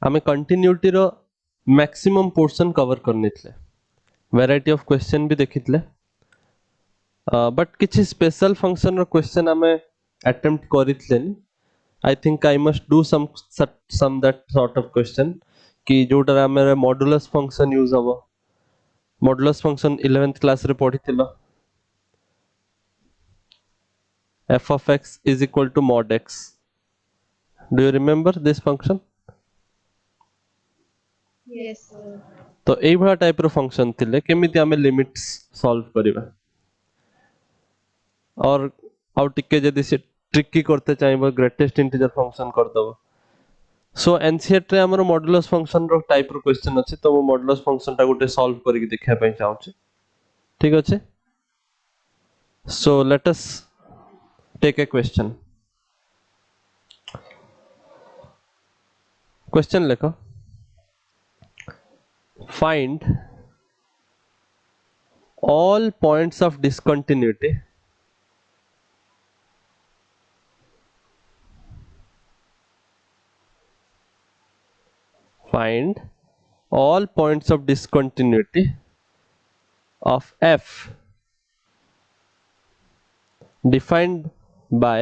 आमे कंटिन्यूटी रो maximum portion cover करने थे वैरायटी ऑफ क्वेश्चन भी देखितले बट किछि स्पेशल फंक्शन रो क्वेश्चन आमे अटेम्प्ट करितलेनी I think I must do some that sort of question कि जोटा आमे मॉडुलस फंक्शन यूज हबो मॉडुलस फंक्शन 11th क्लास रे पढ़िथिलो f of x is equal to mod x. Do you remember this function? Yes, sir. तो एई भला type रो function थिले केमिति आमे लिमिट्स सॉल्व करिबा और आउ टिके जदी से ट्रिकी करते चाहिबो ग्रेटेस्ट इंटीजर फंक्शन कर दबो सो एनसीईआरटी रे हमर मॉडुलस फंक्शन रो टाइप रो क्वेश्चन अछि तो मो मॉडुलस फंक्शन टा गुटे सॉल्व करिक देखिया पई चाहूची ठीक अछि so let us take a question question लिखो find all points of discontinuity find all points of discontinuity of f defined by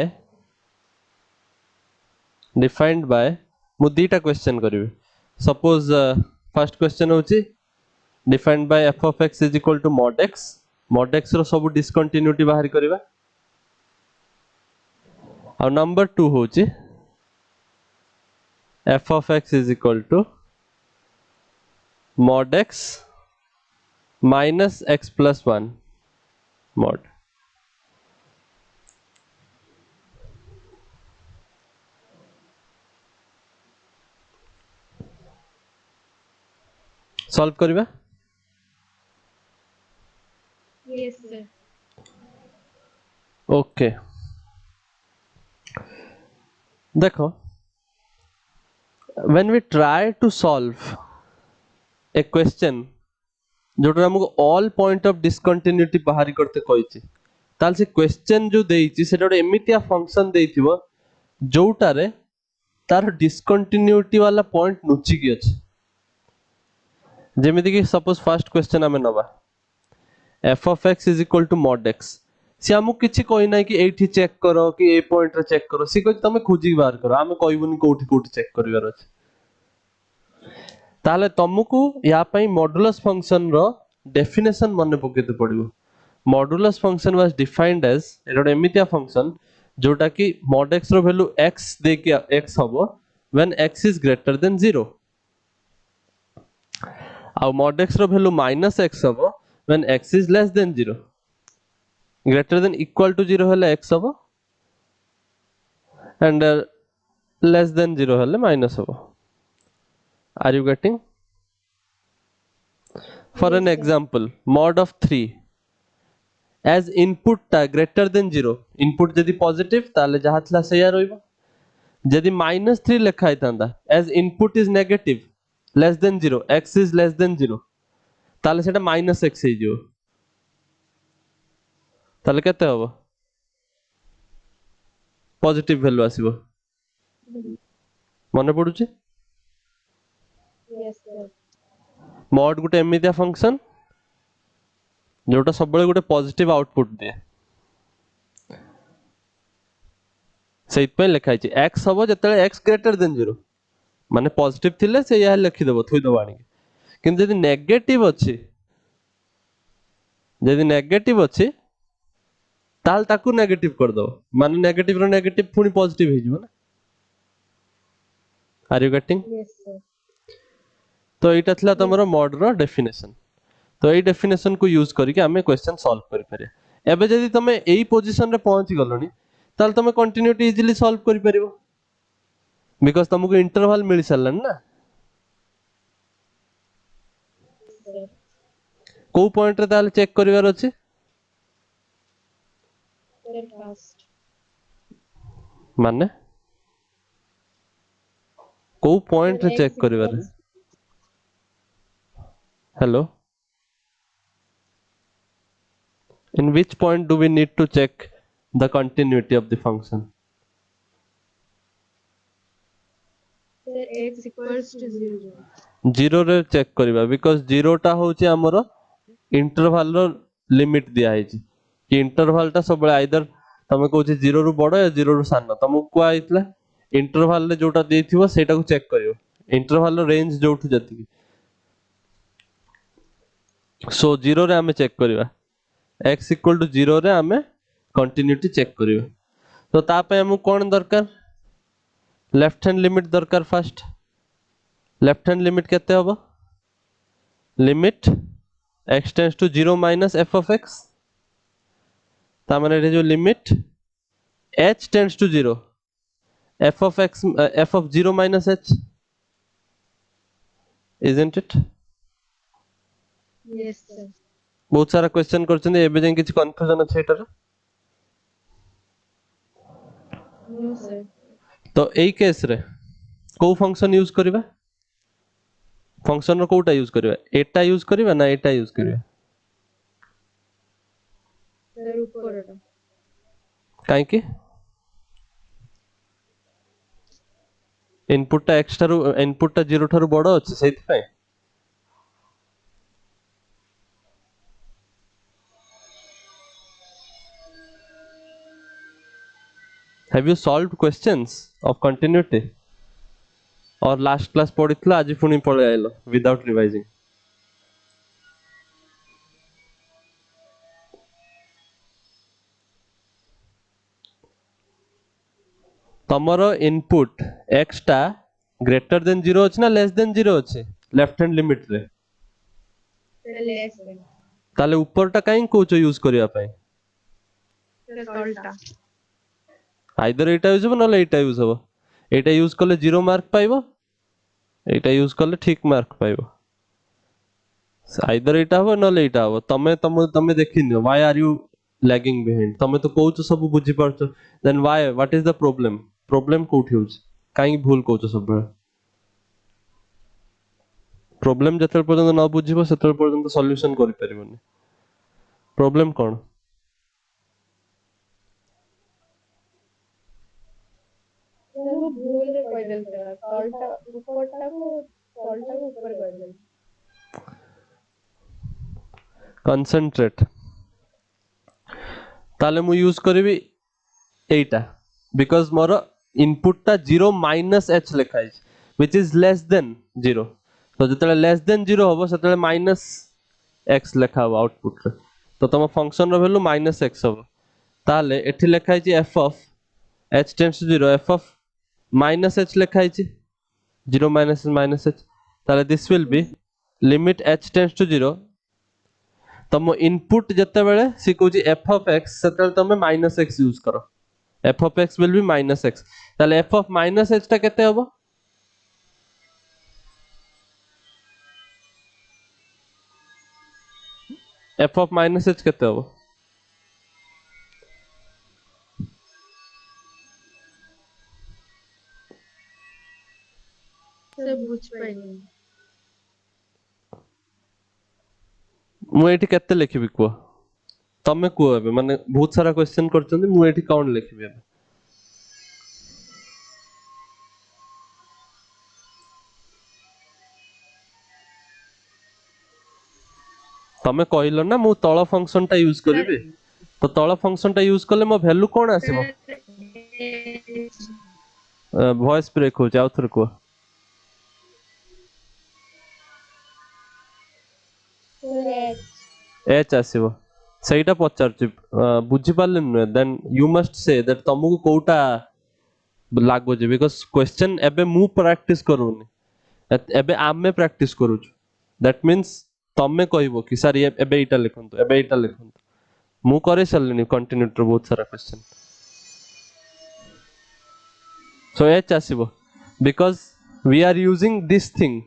मु दीटा क्वेश्चन करी सपोज फर्स्ट क्वेश्चन होची defined by f of x is equal to mod x रो सब discontinuity बाहर करबा और number 2 होची f of x is equal to mod x minus x plus 1 mod solve करबा Yes, sir. Okay देखो when we try to solve a question जोटा हमको all point of discontinuity बाहर करते कहिछि ताल से क्वेश्चन जो देइछि सेटा गोटे एमितिया फंक्शन देइथिबो जोटारे तार डिस्कंटिन्यूटी वाला पॉइंट नुची की अछि जेमिति कि सपोज फर्स्ट क्वेश्चन हमें नबा f of x is equal to mod x सी हमको किछि कहि नै कि एठी चेक करो कि ए पॉइंट रे चेक करो सी कहि तमे खोजी बाहर करो हमें कहबुनी कोठी कोठी चेक करिवार अछि ताले तुमको या पई मॉडुलस फंक्शन रो डेफिनेशन मन पकेते पड़िबो modulus function was defined as एटा एमितिया फंक्शन जोटा कि mod x रो वैल्यू x दे के x हबो when x is greater than 0 आ mod x रो वैल्यू माइनस x हबो when x is less than 0 greater than equal to 0 हेले x हबो and less than 0 हेले माइनस हबो are you getting for Yes, an sir. example mod of 3 as input ता greater than 0 input जदि positive ताले जहा थला सेया रहइबो जदि -3 लिखा हितांदा as input is negative less than 0 x is less than 0 ताले सेटा -x हे जिवो ताले केते हबो पॉजिटिव वैल्यू आसीबो मने पडुची Yes, sir. mod गुटे एमितिया फंक्शन जोटा सब बेले गुटे पॉजिटिव आउटपुट दिए सेइत पे लिखा हिची x हबो जतले x ग्रेटर देन 0 माने पॉजिटिव थिले से या लिखि देबो थुई दबो आनी किंतु यदि नेगेटिव अछि ताल ताकू नेगेटिव कर दो माने नेगेटिव रो नेगेटिव पुनी पॉजिटिव हे जिवो ना are you getting Yes, sir. तो एटा थला Yes. तमरो मॉड रो डेफिनेशन तो एई डेफिनेशन को यूज करके हमें क्वेश्चन सॉल्व करि पारे एबे जदि तमे एई पोजीशन रे पहुंची गलोनी ताल तमे कंटिन्यूटी इजीली सॉल्व करि परिबो बिकॉज़ तुमको इंटरवल मिल सरलन ना Sir. को पॉइंट रे ताल चेक करिवार अछि Very fast. माने को पॉइंट रे When चेक x करिवार equals हेलो in which point do we need to check the continuity of the function Sir, x equals to 0. 0 रे चेक करबा बिकॉज़ 0 टा होची हमरो इंटरवल रो लिमिट दिया है कि इंटरवल टा सब आइदर तमे कहू 0 रु बड़ या 0 रु सान तमको कुआ आइतला इंटरवल रे जोटा देथिबो सेटा को चेक करियो इंटरवल रो रेंज जोठु जति सो 0 रे हमें चेक करबा x इक्वल टू 0 रे हमें कंटिन्यूटी चेक करबा तो ता पे हमु कोन दरकार लेफ्ट हैंड लिमिट दरकार फर्स्ट लेफ्ट हैंड लिमिट केते होबो limit x tends to 0 minus f of x ता माने रे जो limit h tends to 0 f of x f of 0 minus h isn't it Yes, sir. बहुत सारा क्वेश्चन करछन एबे जे किछ कंफ्यूजन अछि एटार No, sir. तो एई केस रे को फंक्शन यूज करबा फंक्शन रो कोटा यूज करबा एटा यूज करबा ना एटा यूज करबा Sir, uporoटा. काहे कि इनपुट टा x ठारू इनपुट टा 0 ठारू बड़ अछि सेति पय Have you solved questions of continuity or last class पढ़ितला आज पुनी पळे आइलो without revising तमरो इनपुट x टा ग्रेटर देन 0 अछि ना लेस देन 0 अछि लेफ्ट हैंड लिमिट रे Sir, less than. ताले ऊपर टा काई कोचो यूज करिया पय Sir, solta. आइदर एटा यूज हो नले एटा यूज हो एटा यूज करले 0 मार्क पाइबो एटा यूज करले ठीक मार्क पाइबो आइदर एटा हो नले एटा हो तमे देखिनियो why are you lagging behind तमे तो कहउछ सब बुझी परछ then why what is the problem problem कोठी होछ काई भूल कहउछ सब प्रॉब्लम जतल पर्यंत न बुझिबो सेतल पर्यंत सॉल्यूशन करि परिबोनी प्रॉब्लम कोन Sir, वो भूल रे कहदेल sir. solta उपरटा को solta को ऊपर कहदेल. कंसंट्रेट ताले मु यूज करबी एटा बिकॉज़ मोर इनपुट टा 0 माइनस h लिखा है व्हिच इज लेस देन 0 तो जतले लेस देन 0 होबो सेतले माइनस x लिखा हो आउटपुट रे तो तम फंक्शन रो वैल्यू माइनस x होबो ताले एठी लिखा है f of h tends to 0 f of माइनस h लिखा है 0 माइनस h ताले this will be limit h tends to 0 तम इनपुट जते बेले सी कहूची f of x सेतले तमे माइनस x यूज करो f of x will be minus x ताले f of minus h ता केते होबो f of minus h केते होबो Sir, बुझ पाइनी. मु एठी केते लिखिबी को तमे को एबे माने बहुत सारा क्वेश्चन करचंदी मु एठी कोन लिखिबी एबे तमे कहिलो ना मु तळ फंक्शन टा यूज करबी तो तळ फंक्शन टा यूज करले मो वैल्यू कोन आसीबो वॉइस ब्रेक हो जाउ थर को Sir, h आसीबो सेटा पचारची बुझी पारले न then you must say that तमको कोटा लागो जे बिकॉज़ क्वेश्चन एबे मु प्रैक्टिस करूनी एबे आमे प्रैक्टिस करू दैट मींस तमे कहबो कि सर ये एबे इटा लिखंतु मु करे चलनी कंटिन्यूटर बहुत सारा क्वेश्चन सो h आसीबो because we are using this thing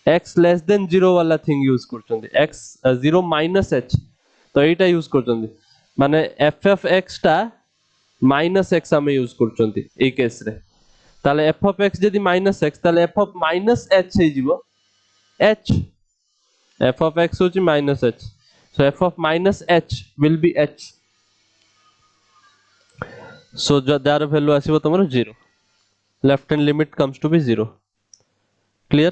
x less than 0 वाला थिंग यूज करचंदी x 0 माइनस h तो एटा यूज करचंदी माने f of x टा माइनस x हम यूज करचंदी ए केस रे ताले f of x जदी माइनस x ताले f of माइनस h हे जीवो h f of x होची minus h so f of minus h will be h so जो दार value आसीबो तमरो 0 left hand limit comes to be 0. Clear?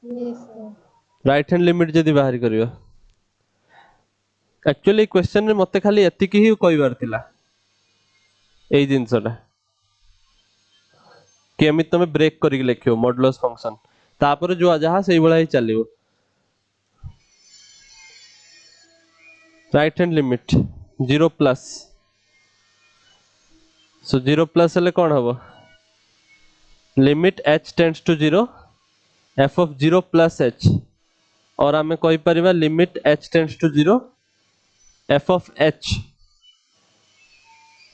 Yes, sir. Right hand limit जदि बाहर करियो actually question रे मते खाली एतिकी ही कहबार थिला एई जिंसटा कि एमित तमे ब्रेक करिक लिखियो मॉडुलस फंक्शन तापर जो जहा सेई भला ही चलियो right hand limit 0 plus so 0 plus हेले कोन हबो limit h tends to 0 f of 0 plus h और आमे कहि परिबा limit h tends to 0 f of h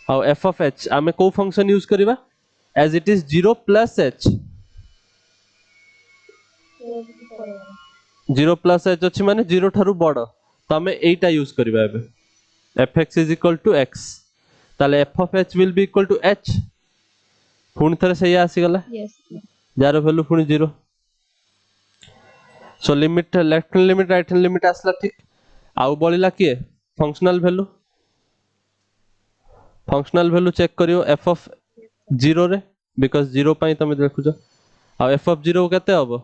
और f of h आमे को फंक्शन यूज करिबा as it is 0 plus h So, upper. 0 plus h अछि माने 0 ठारू बड़ तो आमे एटा यूज करिबा एबे fx is equal to x ताले f of h will be equal to h पुणी थरे सही आसी गला Yes, sir. जार वैल्यू पुणी 0 so limit left hand limit right hand limit आसला ठीक आउ बळिला किए फंक्शनल वैल्यू चेक करियो f of 0 रे बिकॉज़ 0 पई तमे देखुछ आ f of 0 केते हबो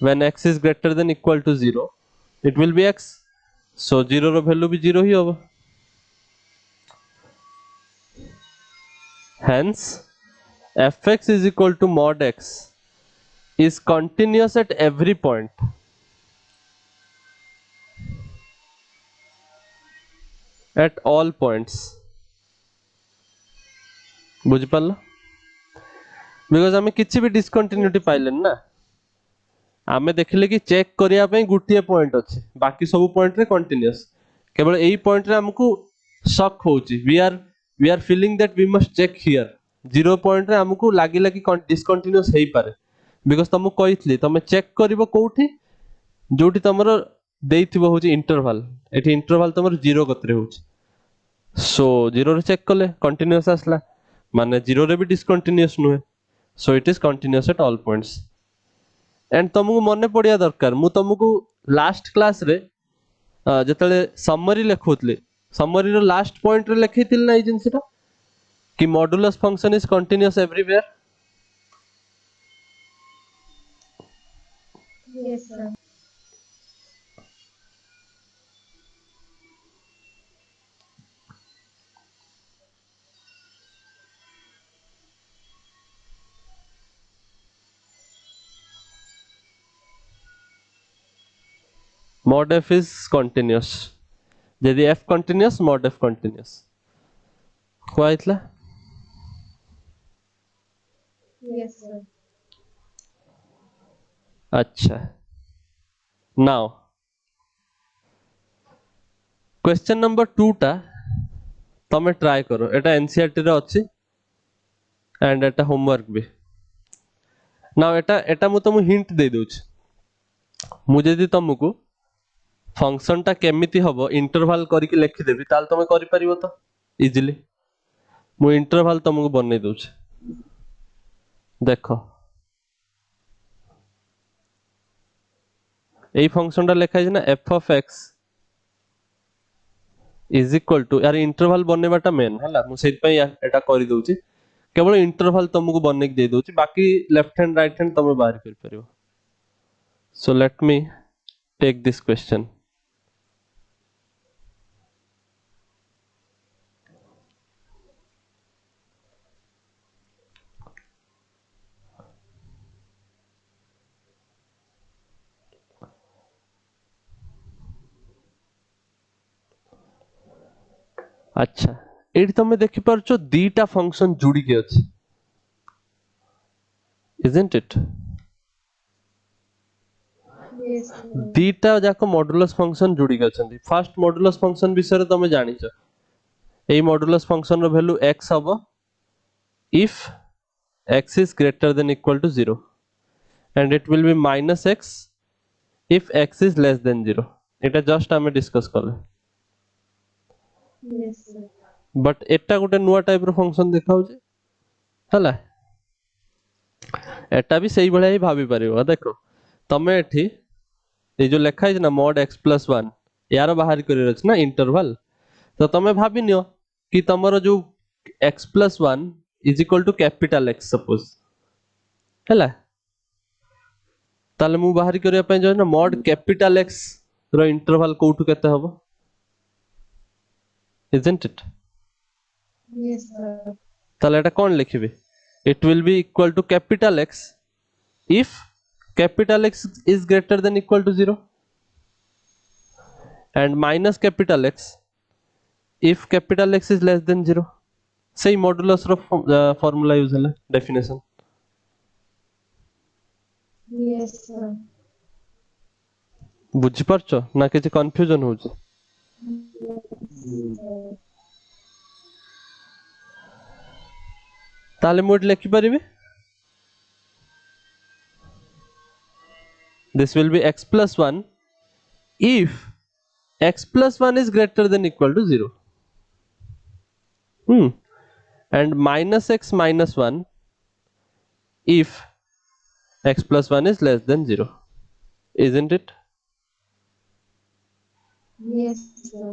when x is greater than equal to 0 it will be x so 0 रो वैल्यू भी 0 ही हबो hence fx is equal to mod x is continuous at every point at all points बुझ पारलो because हमें किछि भी discontinuity पाइलेन ना आमे देखिले कि चेक करिया पई गुटिए पॉइंट अछि बाकी सब पॉइंट रे कंटीन्यूअस केवल एई पॉइंट रे हमकु शक होउची we are feeling that we must check here 0 point रे हमकु लागिला कि डिस्कंटिन्यूअस हेई पारे बिकॉज़ तमु कहितली तमे चेक करिवो कोउठी जोठी तमरो देइथिबो होची इंटरवल एठी इंटरवल तमरो 0 कतरे होची सो 0 रे चेक कले कंटीन्यूअस आसला माने 0 रे भी डिस्कंटिन्यूअस नुहे so it is continuous at all points and तुमको मने पड़िया दरकार मु तुमको लास्ट क्लास रे जतले समरी लेखुतली समरी रो लास्ट पॉइंट रे लेखितिल ना ई जिंसटा कि modulus function is continuous everywhere Yes, sir. mod f is continuous यदि f continuous mod f continuous होइतला Yes, sir. अच्छा नाउ क्वेश्चन नंबर 2 टा तमे ट्राई करो एटा एनसीईआरटी रे अछि एंड एटा होमवर्क भी नाउ एटा मु तुम हिंट दे दोछ मु जदी तुमको फंक्शन टा केमिति हबो इंटरवल करिक लिखि देबी ताल तमे करि परिबो तो इजीली मु इंटरवल तुमको बनै दोछ देखो एई फंक्शन टा लिखा है ना f of x is equal to यार इंटरवल बनेबाटा मेन हला मु सेत पई एटा करि दोछि केवल इंटरवल तुमको बनै के दे दोछि बाकी लेफ्ट हैंड राइट हैंड तमे बाहर कर परिबो so let me take this question अच्छा एठी तमे देखि परछो दीटा फंक्शन जुड़ी के अछि isn't it Yes, sir. दीटा जाको मॉडुलस फंक्शन जुड़ी के अछंती फर्स्ट मॉडुलस फंक्शन विषय तमे जानिछ एई मॉडुलस फंक्शन रो वैल्यू x हबो if x is greater than equal to 0 and it will be minus x if x is less than 0 এটা just आमे discuss करले Yes, sir. बट एटा गोटे नुवा टाइप रो function देखाउ जे हला एटा भी सही भले ही भाबी परिबो देखो तमे एठी ए जो लेखा है ना mod x plus 1 यार बाहर करिर अछि ना इंटरवल तो तमे भाबी नियो कि तमरो जो x plus 1 is equal to capital X suppose हैला ताले मु बाहरी करिया पय जो ना mod capital X रो इंटरवल कोठु केते हबो isn't it Yes, sir. ताले एटा कोन लिखिबे it will be equal to capital X if capital X is greater than equal to 0 and minus capital X if capital X is less than 0 सही modulus रो formula use होला definition Yes, sir. बुझी परछो ना किछि confusion होउछ Sir. ताले mode लिखि परिबे this will be x plus 1 if x plus 1 is greater than equal to 0 and minus x minus 1 if x plus 1 is less than 0 isn't it Yes, sir.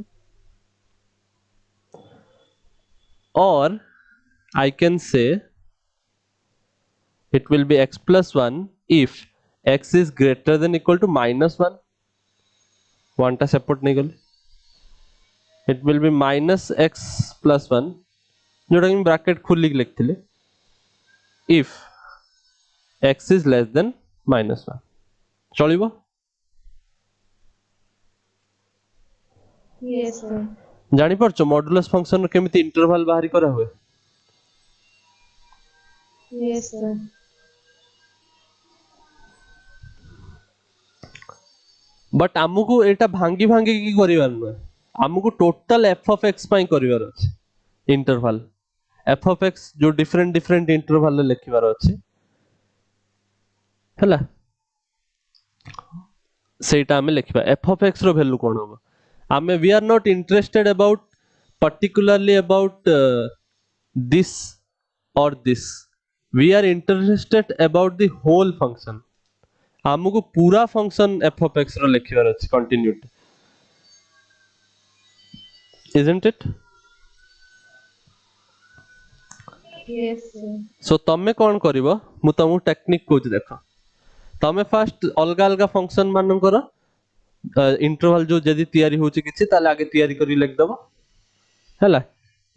or I can say it will be x plus 1 if x is greater than equal to minus 1 one ta support nahi gale it will be minus x plus 1 जोटा कि bracket खुली लिखथिले if x is less than minus 1 चलिबो Yes, sir. जानि परछो modulus function रो केमिति interval बाहरी करा हुए Yes, sir. But आमको एटा भांगी भांगी की करिवार न आमको टोटल f of x पई करिवार अछि इंटरवल f of x जो डिफरेंट डिफरेंट इंटरवल लिखिवार अछि हला सेटा हमें लिखिबा f of x रो वैल्यू कोन होबो आमे we are not interested about particularly about this or this we are interested about the whole function हमको पूरा फंक्शन f of x रो लिखिबार अछि continuity isn't it Yes, sir. सो तमे कोन करिवो मु तमु टेक्निक कोच देखो तमे फर्स्ट अलगा अलगा फंक्शन मानकर इंटरवल जो जदी तयारी होची किछि ताले आगे तयारी करी लिख दबो हैला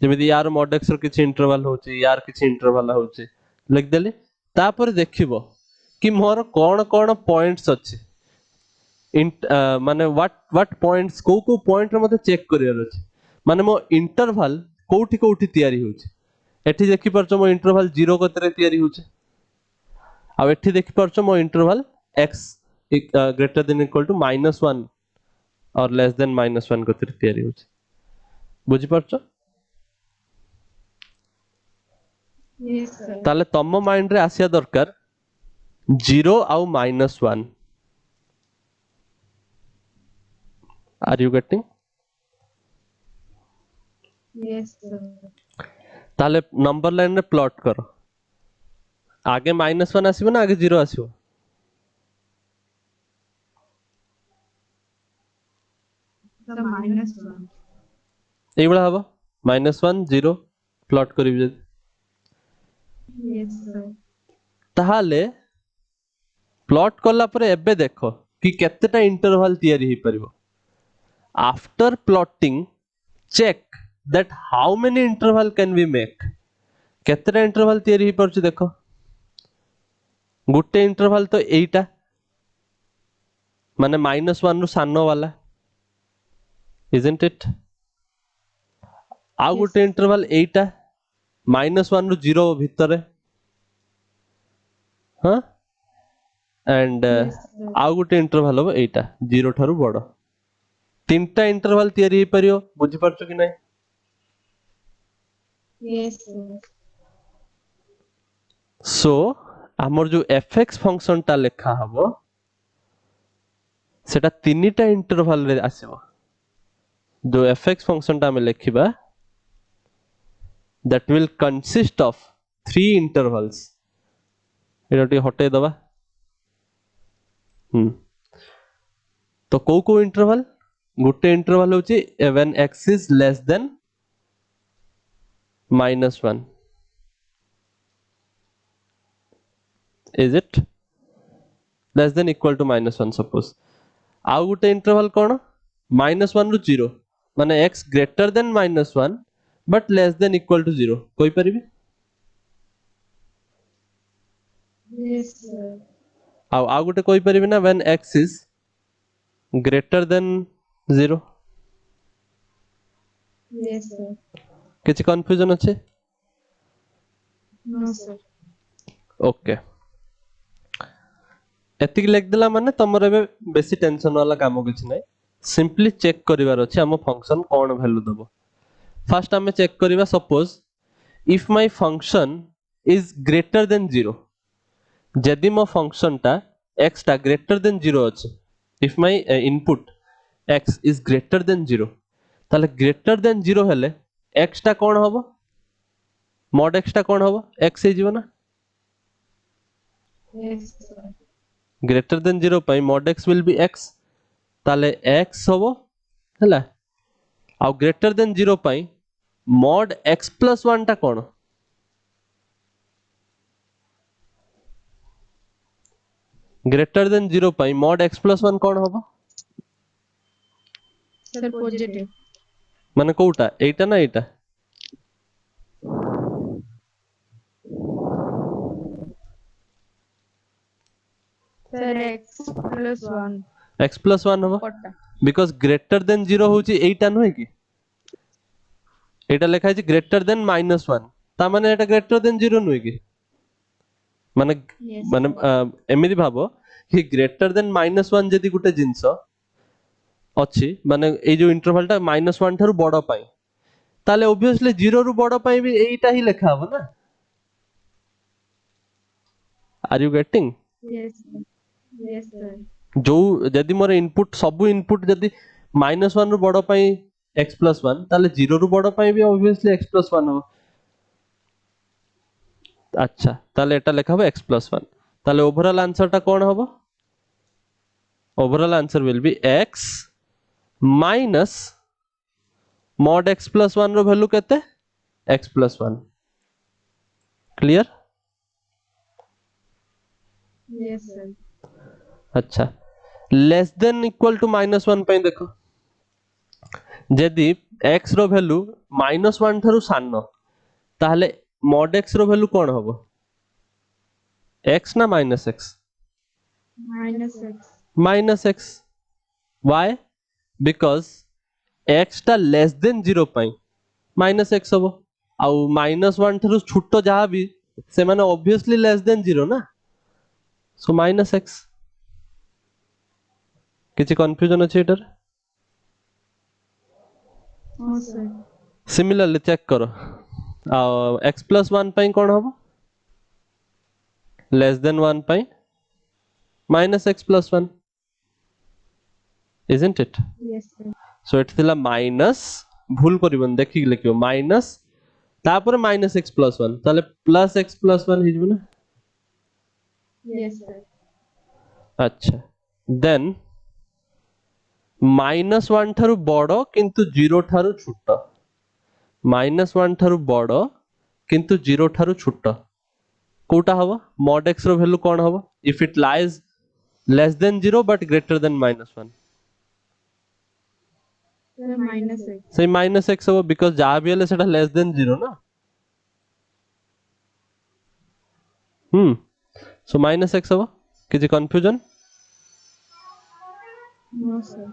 जेमिति यार mod x रो किछि इंटरवल होची यार किछि इंटरवल होची लिख देली तापर देखिबो कि मोर कोन कोन पॉइंट्स अछि माने व्हाट पॉइंट्स को पॉइंट रे मते चेक करियर अछि माने मो इंटरवल कोठी कोठी तयारी होची एठी देखि परछो मो इंटरवल 0 कतरे तयारी होची आ एठी देखि परछो मो interval x greater than equal to -1 और लेस देन -1 कतरे तयारी होची बुझी परछो Yes, sir. ताले तम माइंड रे आसिया दरकार 0 आउ -1 are you getting Yes, sir. ताले नंबर लाइन रे प्लॉट करो आगे -1 आसीबो ना आगे 0 आसीबो The minus one. एई बळा हबो -1 0 प्लॉट करिबि जदी Yes, sir. ताहाले प्लॉट कला परे एबे देखो कि केतेटा इंटरवल तयारी हे परिबो after plotting check that how many interval can we make केतेटा इंटरवल तयारी हे परछु देखो गुटे इंटरवल तो एटा माने -1 रु सानो वाला isn't it आउ Yes. गुटे इंटरवल एटा -1 रु 0 भितरे हां एंड Yes, sir. आउ गुटे इंटरवल हो एटा 0 ठारू बड़ तीनटा इंटरवल तयारी हे परियो बुझी परछु कि नै Yes, sir. सो हमर जो fx फंक्शन ता लेखा हबो सेटा तीनटा इंटरवल रे आसीबो जो fx फंक्शन ता हम लेखिबा that will consist of 3 intervals एटा हटे दबा तो को इंटरवल गुटे इंटरवल होची when x is less than -1 is it less than equal to -1 suppose ଆଉ ଗୋଟେ interval କଣ -1 ରୁ 0 ମାନେ x greater than -1 but less than equal to 0 କହିପାରିବି Yes, sir. ଆଉ ଗୋଟେ କହିପାରିବି ନା when x is greater than 0 Yes, sir. କିଛି confusion ଅଛି No, sir. ओके एतिक लिखदेला माने तमर एबे बेसी टेंशन वाला काम किछि नै सिंपली चेक करिवार अछि हम फंक्शन कोन वैल्यू दबो फर्स्ट हमें चेक करिवा suppose if my function is greater than 0 जदि मो फंक्शन टा x टा ग्रेटर देन 0 अछि if my input x is greater than 0 ताले ग्रेटर देन 0 हेले x टा कोन हबो mod x टा कोन हबो x हे जीवो ना Yes, sir. greater than 0 pi mod x will be x ताले x हबो हला आ greater than 0 पाई mod x plus 1 टा कोन greater than 0 पाई mod x plus 1 कोन हबो Sir, positive. माने कोउटा एटा ना एटा Sir, x plus 1. x plus 1 हबो Kotta. because greater than 0 होची एटा नहै कि एटा लेखा है greater than -1 ता माने एटा greater than 0 नहै कि माने Yes, माने sir. एमिति भाबो कि greater than -1 जदि गुटे जिंस अछि माने ए जो इंटरवल टा -1 थारु बडो पाई ताले ऑब्वियसली 0 रु बडो पाई भी एटा ही लेखा हबो ना are you getting Yes, sir. Yes, sir. जो जदि मोर इनपुट सब इनपुट जदि -1 रु बडो पाई x plus 1 ताले 0 रु बडो पाई भी ऑब्वियसली x plus 1 हबो अच्छा ताले एटा लेखा हबो x plus 1 ताले ओवरऑल आंसर टा कोन हबो overall answer will be x minus mod x plus 1 रो वैल्यू केते x plus 1 clear Yes, sir. अच्छा लेस देन इक्वल टू -1 पई देखो जदि x रो वैल्यू -1 थारु सानो ताहले mod x रो वैल्यू कोन हबो x ना -x Minus x. -x why because x टा लेस देन 0 पई -x हबो आउ -1 थारु छोटो जहा भी से माने ऑब्वियसली लेस देन 0 ना सो -x किछि कंफ्यूजन अछि एटर No, sir. सिमिलरली चेक करो x plus 1 पई कोन हबो लेस देन 1 पई -x plus 1 isn't it Yes, sir. so एट थिला माइनस भूल करिबन देखि लिखियो माइनस तापर -x plus 1 ताले प्लस x plus 1 हिजबो ना Yes, sir. अच्छा देन -1 थारु बडो किंतु 0 थारु छोटो -1 थारु बडो किंतु 0 थारु छोटो कोटा हबो mod x रो वैल्यू कोन हबो if it lies less than 0 but greater than -1 Sir, minus x. से -x हबो बिकॉज़ जहा भी हले सेटा लेस देन 0 ना सो -x हबो किछि कंफ्यूजन No, sir.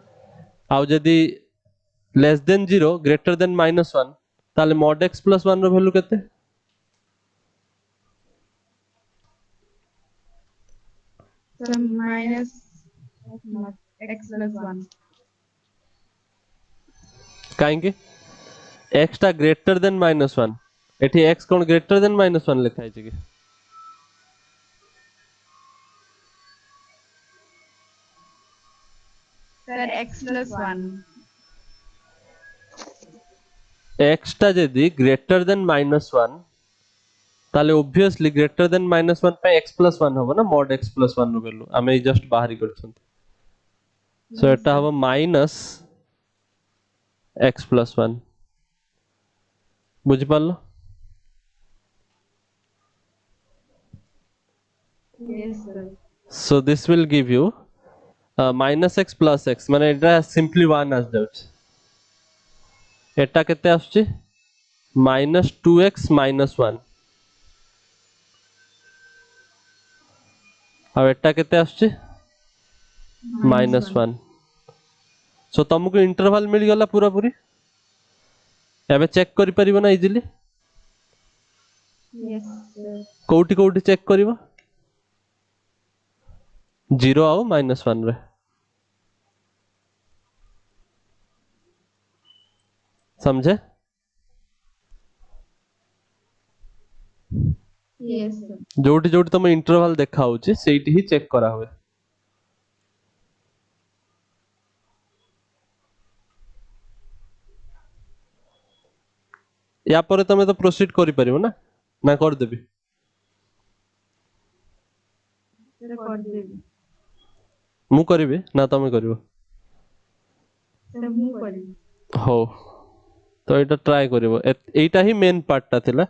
आउ जदि लेस देन 0 ग्रेटर देन -1 ताले mod x plus 1 रो वैल्यू केते Sir, minus x plus 1. काहे कि x टा ग्रेटर देन -1 एठी x कोन ग्रेटर देन -1 लिखा है कि Sir, x plus 1. x टा जदि ग्रेटर देन -1 ताले ऑब्वियसली ग्रेटर देन -1 पे x plus 1 हबो ना mod x plus 1 रो वैल्यू आमे जस्ट बाहरी करछन सो Yes, एटा sir. हबो माइनस x plus 1 बुझि पालो Yes, sir. So this will give you minus x plus x মানে এটা simply 1 আস যাଉଛି এটা কেতে আসছে minus 2x minus 1 আর এটা কেতে আসছে minus 1 so ତମକୁ interval ମିଳିଗଲା ପୁରା ପୁରି ଏବେ ଚେକ୍ କରିପାରିବ ନା ଇଜିଲି Yes, sir. କୋଉଠି କୋଉଠି ଚେକ୍ କରିବ 0 ଆଉ -1 ରେ समझे Yes, sir. ଯୋଉଠି ଯୋଉଠି ତମ ଇଣ୍ଟରଭାଲ ଦେଖା ହଉଛି ସେଇଠି ହିଁ ଚେକ୍ କରା ହୁଏ या ପରେ ତମେ ତ ପ୍ରୋସିଡ୍ କରିପାରିବ ନା ନା କରିଦେବି Sir, କରିଦେବି। ମୁଁ କରିବି ନା ତମେ କରିବ Sir, ମୁଁ କରିବି। ହଉ ତ ଏଇଟା ଟ୍ରାଏ କରିବ ଏଇଟା ହିଁ ମେନ୍ ପାର୍ଟଟା ଥିଲା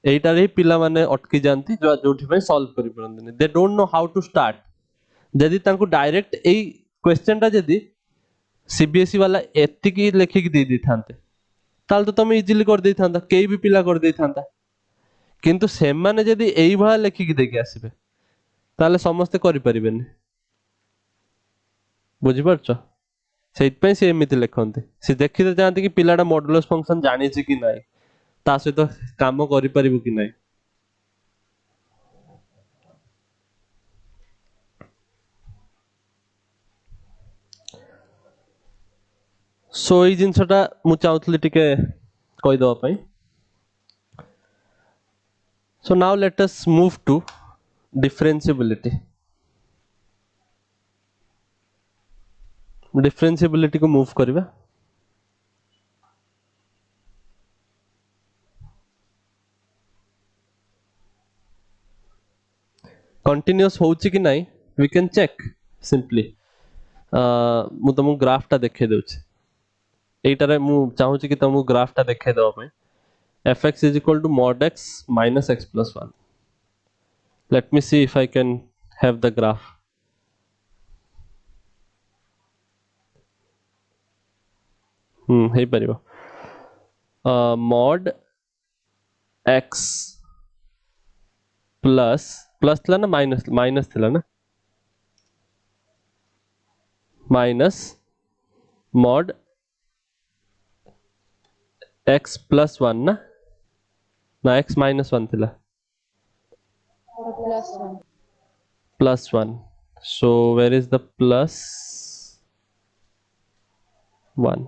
ଏଇଟାରେ ହିଁ ପିଲାମାନେ ଅଟକି ଯାଆନ୍ତି ଯୋଉଠି ପାଇଁ ସଲ୍ଭ କରିପାରନ୍ତିନି they don't know how to start ଯଦି ତାଙ୍କୁ ଡାଇରେକ୍ଟ ଏଇ କ୍ୱେଶ୍ଚନଟା ଯଦି ସିବିଏସଇ ବାଲା ଏତିକି ଲେଖିକି ଦେଇ ଦେଇଥାନ୍ତେ ତାହେଲେ ତ ତମେ ଇଜିଲି କରିଦେଇଥାନ୍ତା କେହି ବି ପିଲା କରିଦେଇଥାନ୍ତା କିନ୍ତୁ ସେମାନେ ଯଦି ଏଇଭଳିଆ ଲେଖିକି ଦେଇକି ଆସିବେ ତାହେଲେ ସମସ୍ତେ କରିପାରିବେନି ବୁଝିପାରୁଛ ସେଇଥିପାଇଁ ସେ ଏମିତି ଲେଖନ୍ତି ସେ ଦେଖିତେ ଚାହାନ୍ତି କି ପିଲାଟା ମଡୁଲସ୍ ଫଙ୍କସନ ଜାଣିଛି କି ନାହିଁ ତା ସହିତ କାମ କରିପାରିବ କି ନାହିଁ ସୋ ଏଇ ଜିନିଷଟା ମୁଁ ଚାହୁଁଥିଲି ଟିକେ କହିଦେବା ପାଇଁ so now let us move to differentiability differentiability को move କରିବା continuous होଉଛି कि नहीं we can check simply ମୁଁ ତମକୁ ଗ୍ରାଫ ଟା ଦେଖେଇ ଦଉଛି ଏଇଟାରେ ମୁଁ ଚାହୁଁଛି କି ତମକୁ ଗ୍ରାଫ ଟା ଦେଖେଇ ଦେବା ପାଇଁ fx is equal to mod x minus x plus 1 let me see if I can have the graph ହେଇପାରିବ mod x plus plus ଥିଲା ନା minus minus ଥିଲା ନା minus mod x plus 1 ना ना x minus 1 ଥିଲା +1 plus 1 so where is the plus 1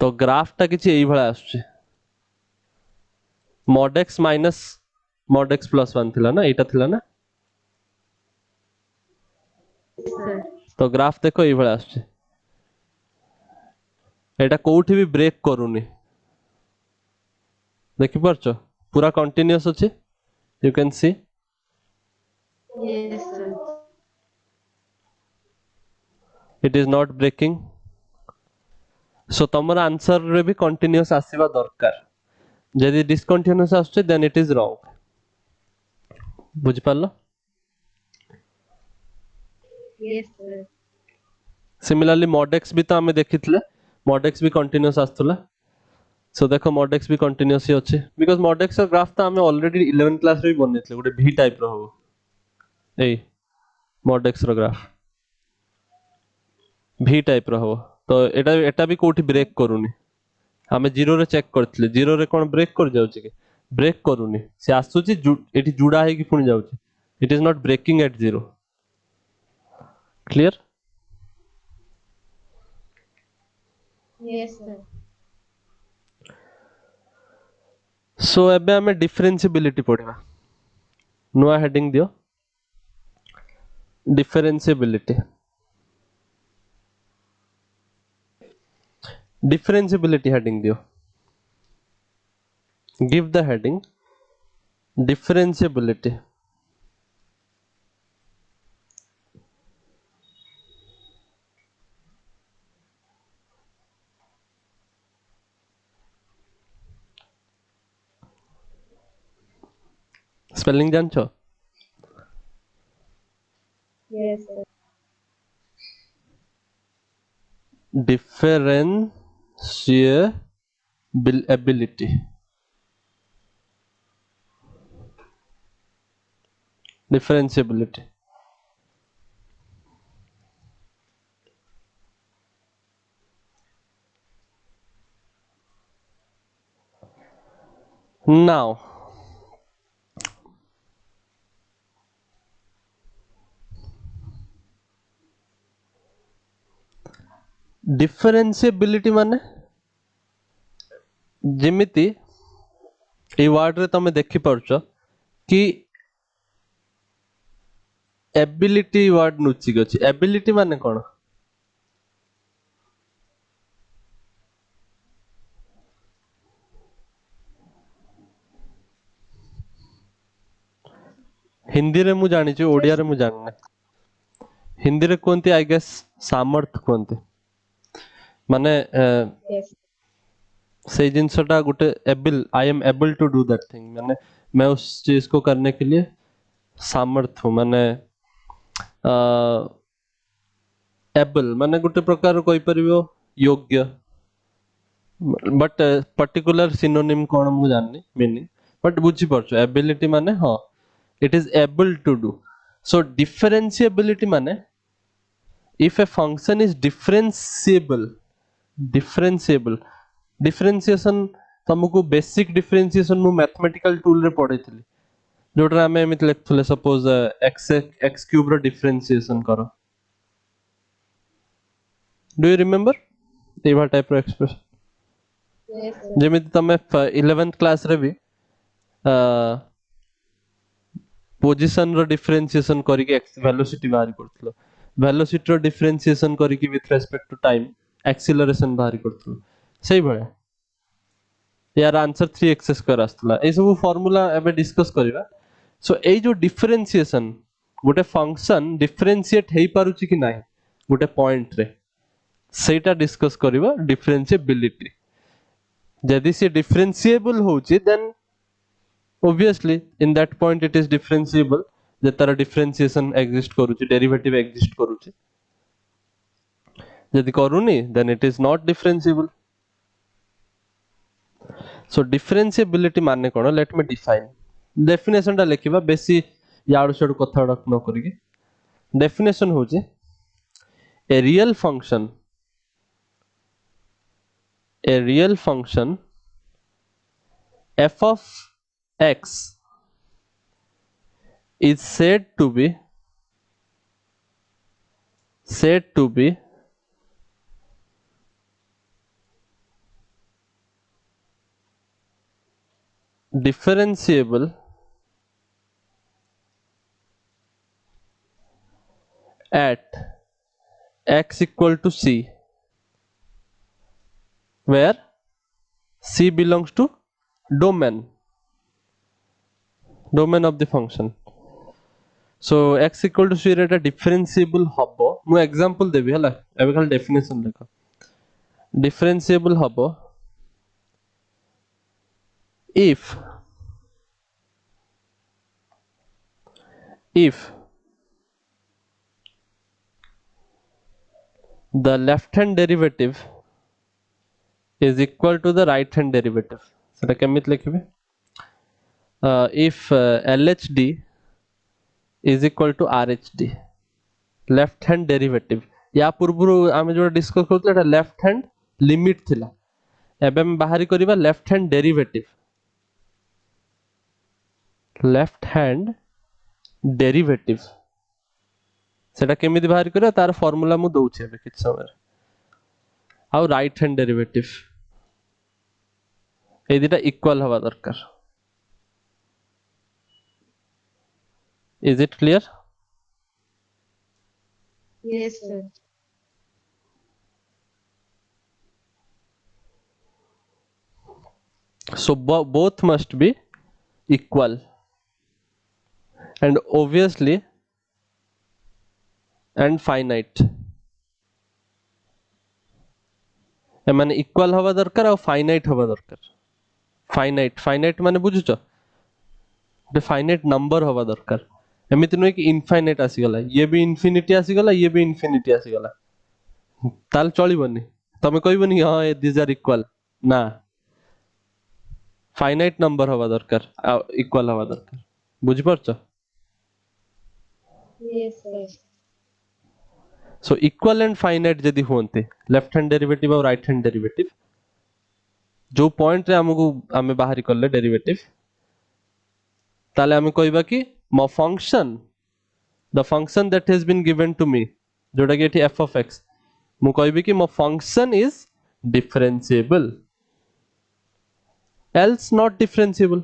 तो graph टा किछि एई भला आछे mod x minus mod x plus 1 थिला ना एटा थिला ना sir तो ग्राफ देखो एई भला आछे एटा कोउठी भी ब्रेक करूनी देखि परछो पूरा कंटीन्यूअस अछि you can see yes sir it is not breaking so तमर आंसर रे भी कंटीन्यूअस आसीबा दरकार जदि डिसकंटीन्यूअस आछे देन इट इज रॉन्ग बुझि पारलो yes sir similarly mod x भी तो हमें देखिथिले mod x भी कंटीन्यूअस आस्तला सो देखो mod x भी कंटीन्यूअस ही अछि बिकॉज़ mod x ର ग्राफ तो हमें ऑलरेडी 11 क्लास रे बनेथिले गोटे v टाइप रो हो एई mod x ର ग्राफ v टाइप रो हो तो एटा भी कोठी ब्रेक करूनी हमें 0 रे चेक करथिले 0 रे कोन ब्रेक कर जाउची के ब्रेक करूनी से आसुची एठी जुडा हे की पुनी जाउची it is not breaking eight 0 clear yes sir सो एबे हमें डिफरेंशिएबिलिटी पढ़िबा नुआ हेडिंग दियो डिफरेंशिएबिलिटी differentiability heading दियो give the heading differentiability spelling जानछो Yes, sir. differentiability differentiability now differentiability माने जेमिति ए वर्ड रे तमे देखि पारुछ कि एबिलिटी वर्ड नुची गछि एबिलिटी माने कोन हिंदी रे मु जानि छि ओडिया रे मु जानने हिंदी रे कोनती आई गेस सामर्थ कोनती माने Yes. से जिनसटा गुटे able I am able to do that thing माने मैं उस चीज को करने के लिए सामर्थ हूं माने एबल माने गुटे प्रकार कोइ परिबो योग्य बट पर्टिकुलर सिनोनिम कोन मु जाननी मीनिंग बट बुझी परछो एबिलिटी माने हां it is able to do so differentiability माने if a function is differentiable differentiation तुमको बेसिक डिफरेंशिएशन मु मैथमेटिकल टूल रे पढैथिली जोटा हमें एमित लिखथले सपोज x क्यूब रो डिफरेंशिएशन करो डू यू रिमेंबर एवा टाइप रो एक्सप्रेशन Yes, sir. जेमिति तमे 11th क्लास रे भी पोजीशन रो डिफरेंशिएशन करिके x वेलोसिटी बाहर करथलो वेलोसिटी रो डिफरेंशिएशन करिके with respect to time acceleration बाहर करथलो सही भले यार आंसर 3x स्क्वायर आस्तला ए सब फार्मूला एबे डिस्कस करिवा सो ए जो डिफरेंशिएशन गोटे फंक्शन डिफरेंशिएट हेई पारुची कि नाही गोटे पॉइंट रे सेटा डिस्कस करिवा डिफरेंशिएबिलिटी यदि से डिफरेंशिएबल होची then obviously in that point it is differentiable जे तार डिफरेंशिएशन एग्जिस्ट करूची डेरिवेटिव एग्जिस्ट करूची यदि करूनी then it is not differentiable so differentiability माने कोन लेट मी डिफाइन डेफिनेशन टा लिखिबा बेसी याडू छडू कथा डक न करिके डेफिनेशन होची a real function a real function f of x is said to be differentiable at x equal to c where c belongs to domain of the function so x equal to c रे एटा differentiable हबो मु example देबी हला एबे खाली definition देखो differentiable हबो if the left hand derivative is equal to the right hand derivative सेटा केमित लिखबे if LHD is equal to RHD left hand derivative या पूर्व आमे जो डिस्कस करथले एटा लेफ्ट हैंड लिमिट थिला एबे हम बाहरी करिबा लेफ्ट हैंड डेरिवेटिव सेटा केमिति बाहरी करिया तार फार्मूला मु दउछे एबे किछ समय आउ राइट हैंड डेरिवेटिव ए दिटा इक्वल हवा दरकार is it clear Yes, sir. so both must be equal and obviously and finite एमाने इक्वल हवा दरकार और फाइनाइट हवा दरकार फाइनाइट माने बुझुचो ଗୋଟେ फाइनाइट नंबर हवा दरकार एमिति नुहे कि इनफाइनाइट आसीगला ये भी इनफिनिटी आसीगला ये भी इनफिनिटी आसीगला ताल चलिबनी तमे कहबनी हां ए दिस आर इक्वल ना फाइनाइट नंबर हवा दरकार इक्वल हवा दरकार बुझि परछ Yes, sir. So equal and finite जदी होंते लेफ्ट हैंड डेरिवेटिव और राइट हैंड डेरिवेटिव जो पॉइंट रे हमकु आमे बाहरी करले डेरिवेटिव ताले आमे कहबा कि मो function the function that has been given to me जोटा कि एठी f of x मु कहबी कि मो function is differentiable else not differentiable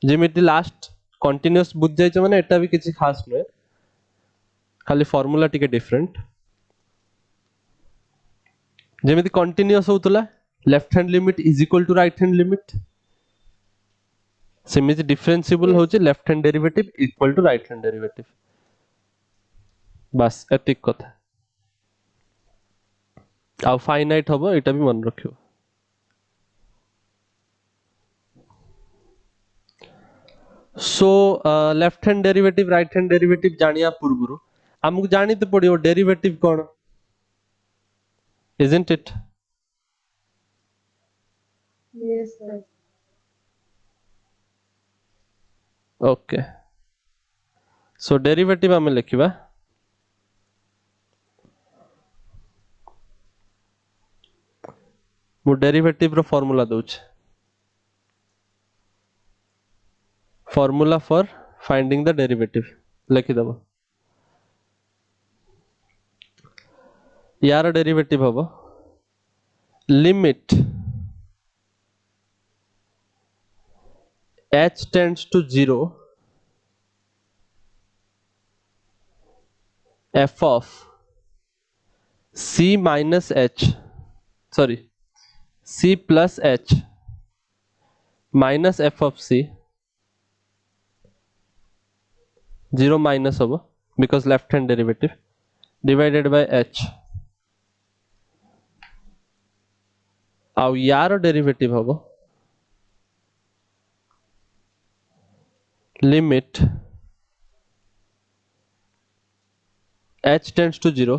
जेमिति लास्ट कंटीन्यूअस बुझ जाइछ माने एटा भी किछि खास नय खाली फार्मूला टिके डिफरेंट जेमिति कंटीन्यूअस होतला left hand limit is equal to right hand limit सेमिति डिफरेंशिएबल Yes. होची left hand derivative equal to right hand derivative बस एतिक कथा आ फाइनाइट हबो एटा भी मन रखियो so left hand derivative right hand derivative जानिया पूर्वरु हमकु जानिते पड़ियो derivative cone isn't it Yes, sir. okay so derivative हमें लिखिबा मु डेरिवेटिव रो फार्मूला दोछ formula for finding the derivative लिखि दबो यार डेरिवेटिव हबो limit h tends to 0 f of c minus h sorry c plus h minus f of c 0 minus hobo because left hand derivative divided by h आउ यार derivative हबो limit h tends to 0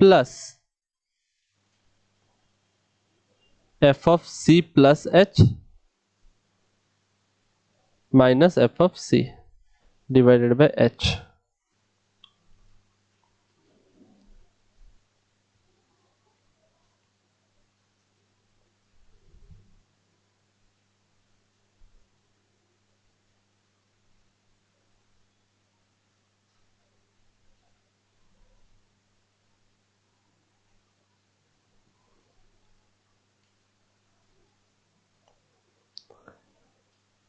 plus f of c plus h minus f of c divided by h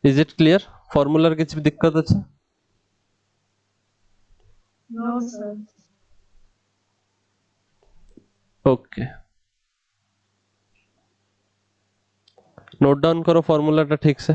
is it clear formula रे किछ भी दिक्कत अछि No, sir. Okay note down करो formula टा ठीक से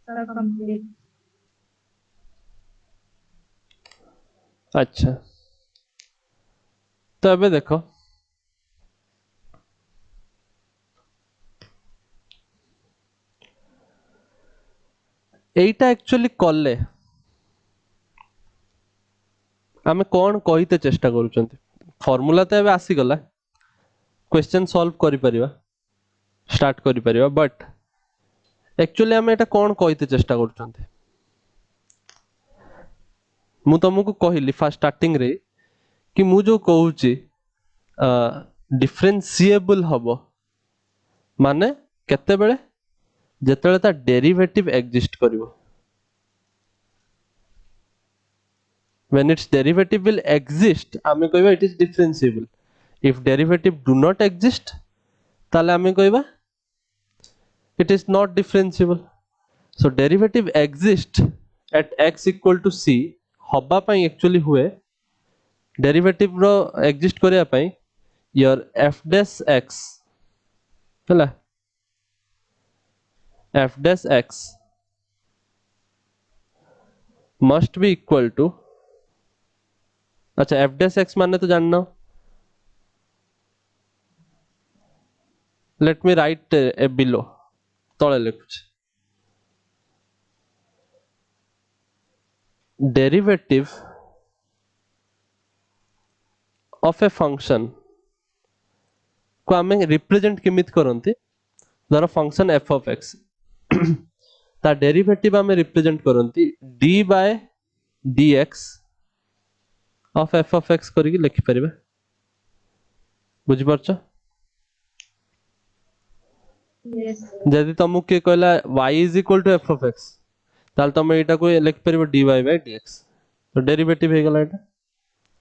Sir, complete. अच्छा तो अबे देखो एटा एक्चुअली कले आमे कोन कहिते चेष्टा करूचंती फार्मूला तो एबे आसी गला क्वेश्चन सॉल्व करि परिबा स्टार्ट करि परिबा बट एक्चुअली आमे एटा कोन कहिते चेष्टा करूचंती मु तुमको कहली फर्स्ट स्टार्टिंग रे कि मु जो कहूची डिफरेंशिएबल हबो माने केते बेले जेतेले ता डेरिवेटिव एग्जिस्ट करिवो when its derivative will exist आमे कहबा it is differentiable if derivative do not exist ताले आमे कहबा it is not differentiable so derivative exist at x equal to c हबा पई एक्चुअली हुए डेरिवेटिव रो एग्जिस्ट करिया पई your f dash x हला f dash x must be equal to अच्छा f dash x माने तो जानना let me write a below तळे लिखुछ derivative of a function को आमे रिप्रेजेंट केमित करंती धर फंक्शन f of x ता डेरिवेटिव आमे represent करंती d by dx of f of x करिक लिखि परिबा बुझि परछ Yes, sir. जदि तुमको के कहला y is equal to f of x ताल तुम एटा को लिखि परिबो dy by dx तो डेरिवेटिव हे गला एटा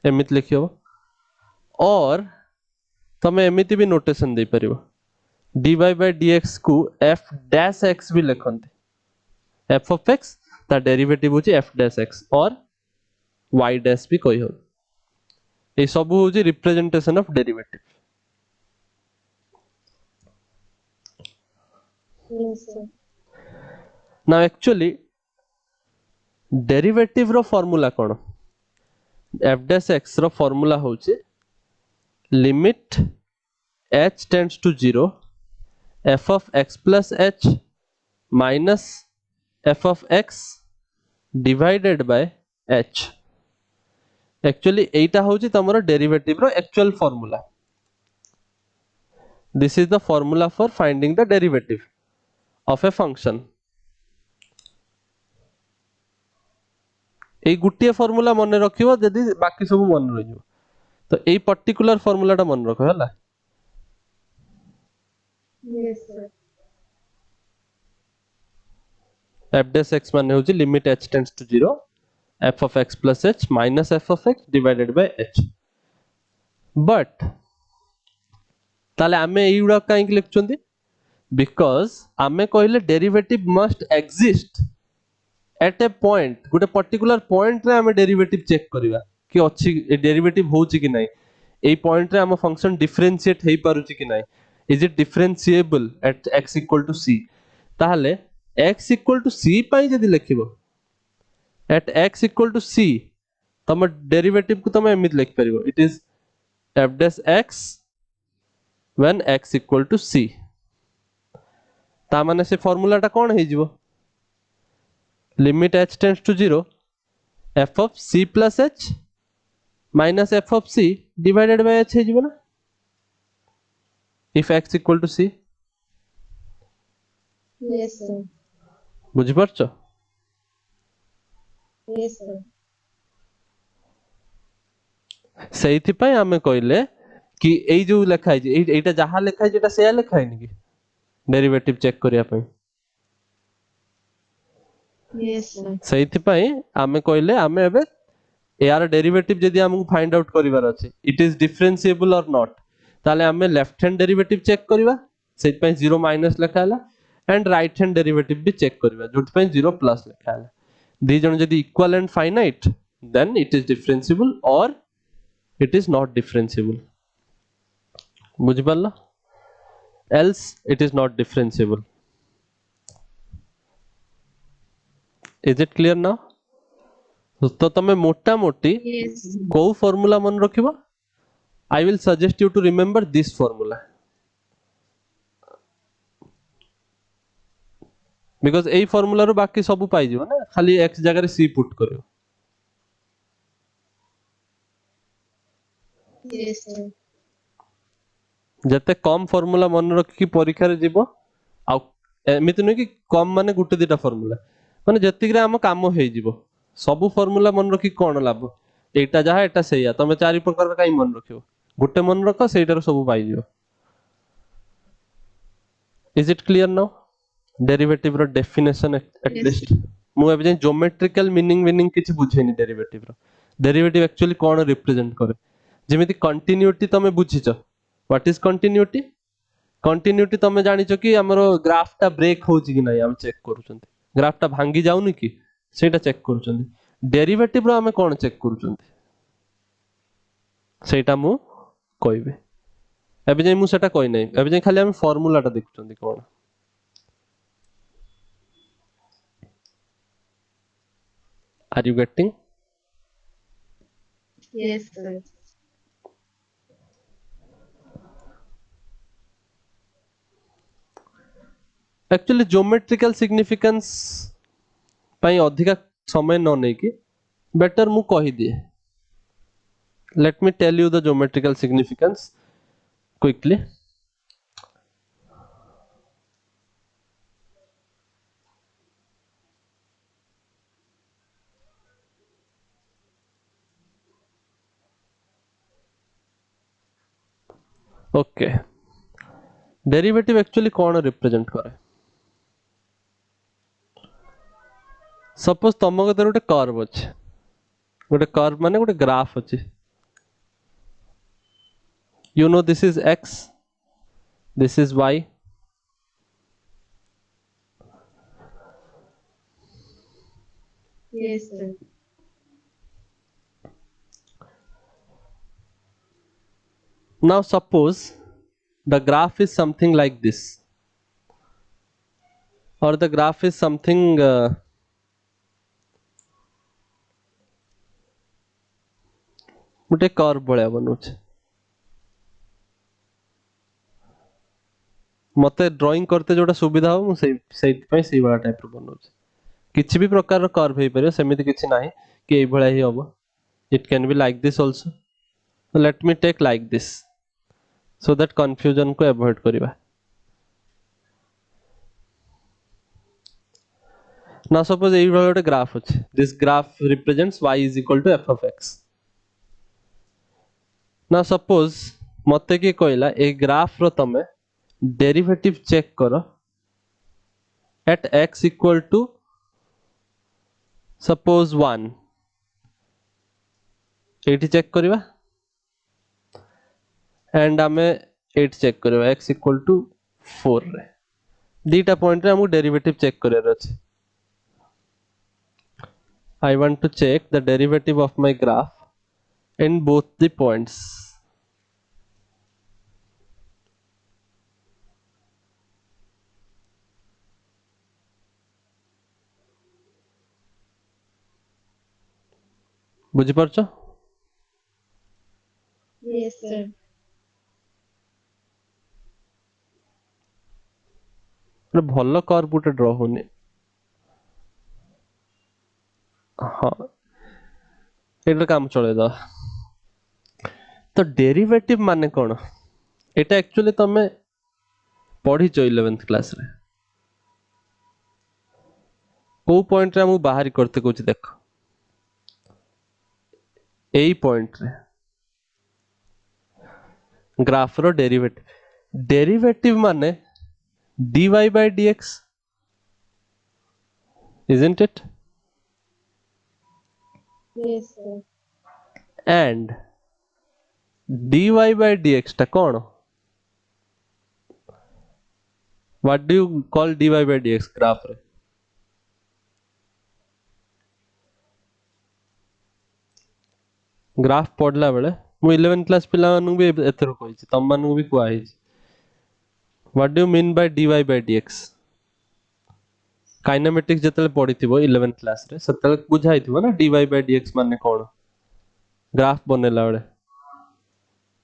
एमित लिखियो और तुम एमिति भी नोटेशन दे परिबो dy by dx को f dash x भी लिखंते f of x ता डेरिवेटिव होची f dash x और y dash भी कहि हो ए सब होची representation of derivative Yes, sir. now actually derivative रो फार्मूला कोन f dash x रो फार्मूला होची limit h tends to 0 f of x plus h minus f of x divided by h actually एटा होची तमरो डेरिवेटिव रो actual formula this is the formula for finding the derivative of a function এই গুটিয়ে formula মনে রাখিবো যদি বাকি सब মনে রইব তো এই পার্টিকুলার ফর্মুলাটা মনে রাখো হলা Yes, sir. f dash x মানে হচ্ছে limit h tends to 0 f of x plus h minus f of x divided by h but তাহলে আমি এইগুলা কাই লিখছন্তি because আমি কইলে derivative must exist at a point गोटे पर्टिकुलर पॉइंट रे हमें डेरिवेटिव चेक करिवा कि अछि ए डेरिवेटिव होउची कि नाही एई पॉइंट रे हम फंक्शन डिफरेंशिएट हेई पारुची कि नाही is it differentiable at x equal to c ताहले x इक्वल टू c पई जदी लिखिबो at x equal to c तम डेरिवेटिव को तम एमित लिख परिबो it is f dash x when x equal to c ता माने से फार्मूलाटा कोन हे जिवो limit h tends to 0 f of c plus h minus f of c divided by h है ना if x equal to c Yes, sir. बुझी परछो Yes, sir. सेइथि पय हमें कहले कि एई जो लिखा है एटा जहा लिखा है जेटा सेया लिखा है कि डेरिवेटिव चेक करिया पय Yes, sir. सेइथि पय हमें कहले हमें एबे यार डेरिवेटिव जदी हमको फाइंड आउट करिवार अछि it is differentiable or not ताले हमें लेफ्ट हैंड डेरिवेटिव चेक करिवा सेति पय 0 माइनस लिखा हला एंड राइट हैंड डेरिवेटिव भी चेक करिवा जोति पय 0 प्लस लिखा हला दी जण जदी equal and finite then it is differentiable or it is not differentiable बुझि पारला else it is not differentiable is it clear now तो तमे मोटा मोटी Yes. को फार्मूला मन रखिबो I will suggest you to remember this formula because एई फार्मूला रो बाकी सब पाई जिवो ना खाली x जगह रे c पुट करियो Yes, sir. जते कम फार्मूला मन रखि परीक्षा रे जीवो आ एमिति न कि कम माने गुटे दिटा फार्मूला माने जति रे हम काम होई जीवो सब फार्मूला मन रखि कोन लाभ एटा जहा एटा सेया तमे चारि प्रकार काई मन रखियो गुटे मन रख सेटार सब पाई जिवो is it clear now derivative रो डेफिनेशन एट Yes. लीस्ट मु एबे जे ज्योमेट्रिकल मीनिंग किछि बुझेनी डेरिवेटिव एक्चुअली कोन रिप्रेजेंट करे जेमिति कंटिन्यूटी तमे बुझिछ व्हाट इज कंटिन्यूटी कंटिन्यूटी तमे जानिछ कि हमरो ग्राफ टा ब्रेक होउची कि नै हम चेक करूछंती ग्राफ टा भांगी जाउनी कि सेटा चेक करूचंदी डेरिवेटिव रो हमें कोन चेक करूचंदी सेटा मु कहबे एबे जे मु सेटा कहि नै एबे जे खाली हम फार्मूला टा देखुचंदी कोन are you getting Yes, sir. Actually geometrical significance पई अधिका समय न नै कि बेटर मु कहि दिए let me tell you the geometrical significance quickly okay derivative actually कौन रिप्रेजेंट करे सपोज तुम कते गोटे कर्व अछि गोटे कर्व माने गोटे ग्राफ अछि you know this is x this is y Yes, sir. now suppose the graph is something like this or the graph is something गोटे कर्व भलिया बनउछ मते ड्राइंग करते जोटा सुविधा हो मु सेई पई सेई वाला टाइप रो बनउछ किछि भी प्रकार रो कर्व हे परियो सेमिति किछि नाही कि एई भलिया ही होबो it can be like this also let me take like this so that confusion को avoid करिवा now suppose एई भलिया गोटे ग्राफ अछि this graph represents y is equal to f of x now suppose मते की कहला ए ग्राफ रो तमे डेरिवेटिव चेक करो at x equal to suppose 1 एठी चेक करिवा एंड आमे 8 चेक करिवा x equal to 4 रे दीटा पॉइंट रे हमु डेरिवेटिव चेक करियर अछि I want to check the derivative of my graph in both the points बुझि परछो Yes, sir. भल कर्व गुटे ड्र होनी हाँ एटा काम चले दा तो डेरिवेटिव माने कोन एटा एक्चुअली तमे पढ़ी छ 11th क्लास रे को पॉइंट रे हम बाहर करते कुछ देखो एई पॉइंट रे ग्राफ रो डेरिवेटिव माने dy by dx isn't it Yes, sir. and dy by dx टा कोन what do you call dy by dx graph रे ग्राफ पढ़ला बेले मु 11th क्लास पिला मानु भी एथरो कहि छी तम मानु भी कुआ छी what do you mean by dy by dx kinematics जतले पढिथिबो 11th क्लास रे सतले बुझाइथिबो ना dy by dx माने कोन ग्राफ बनेला बेले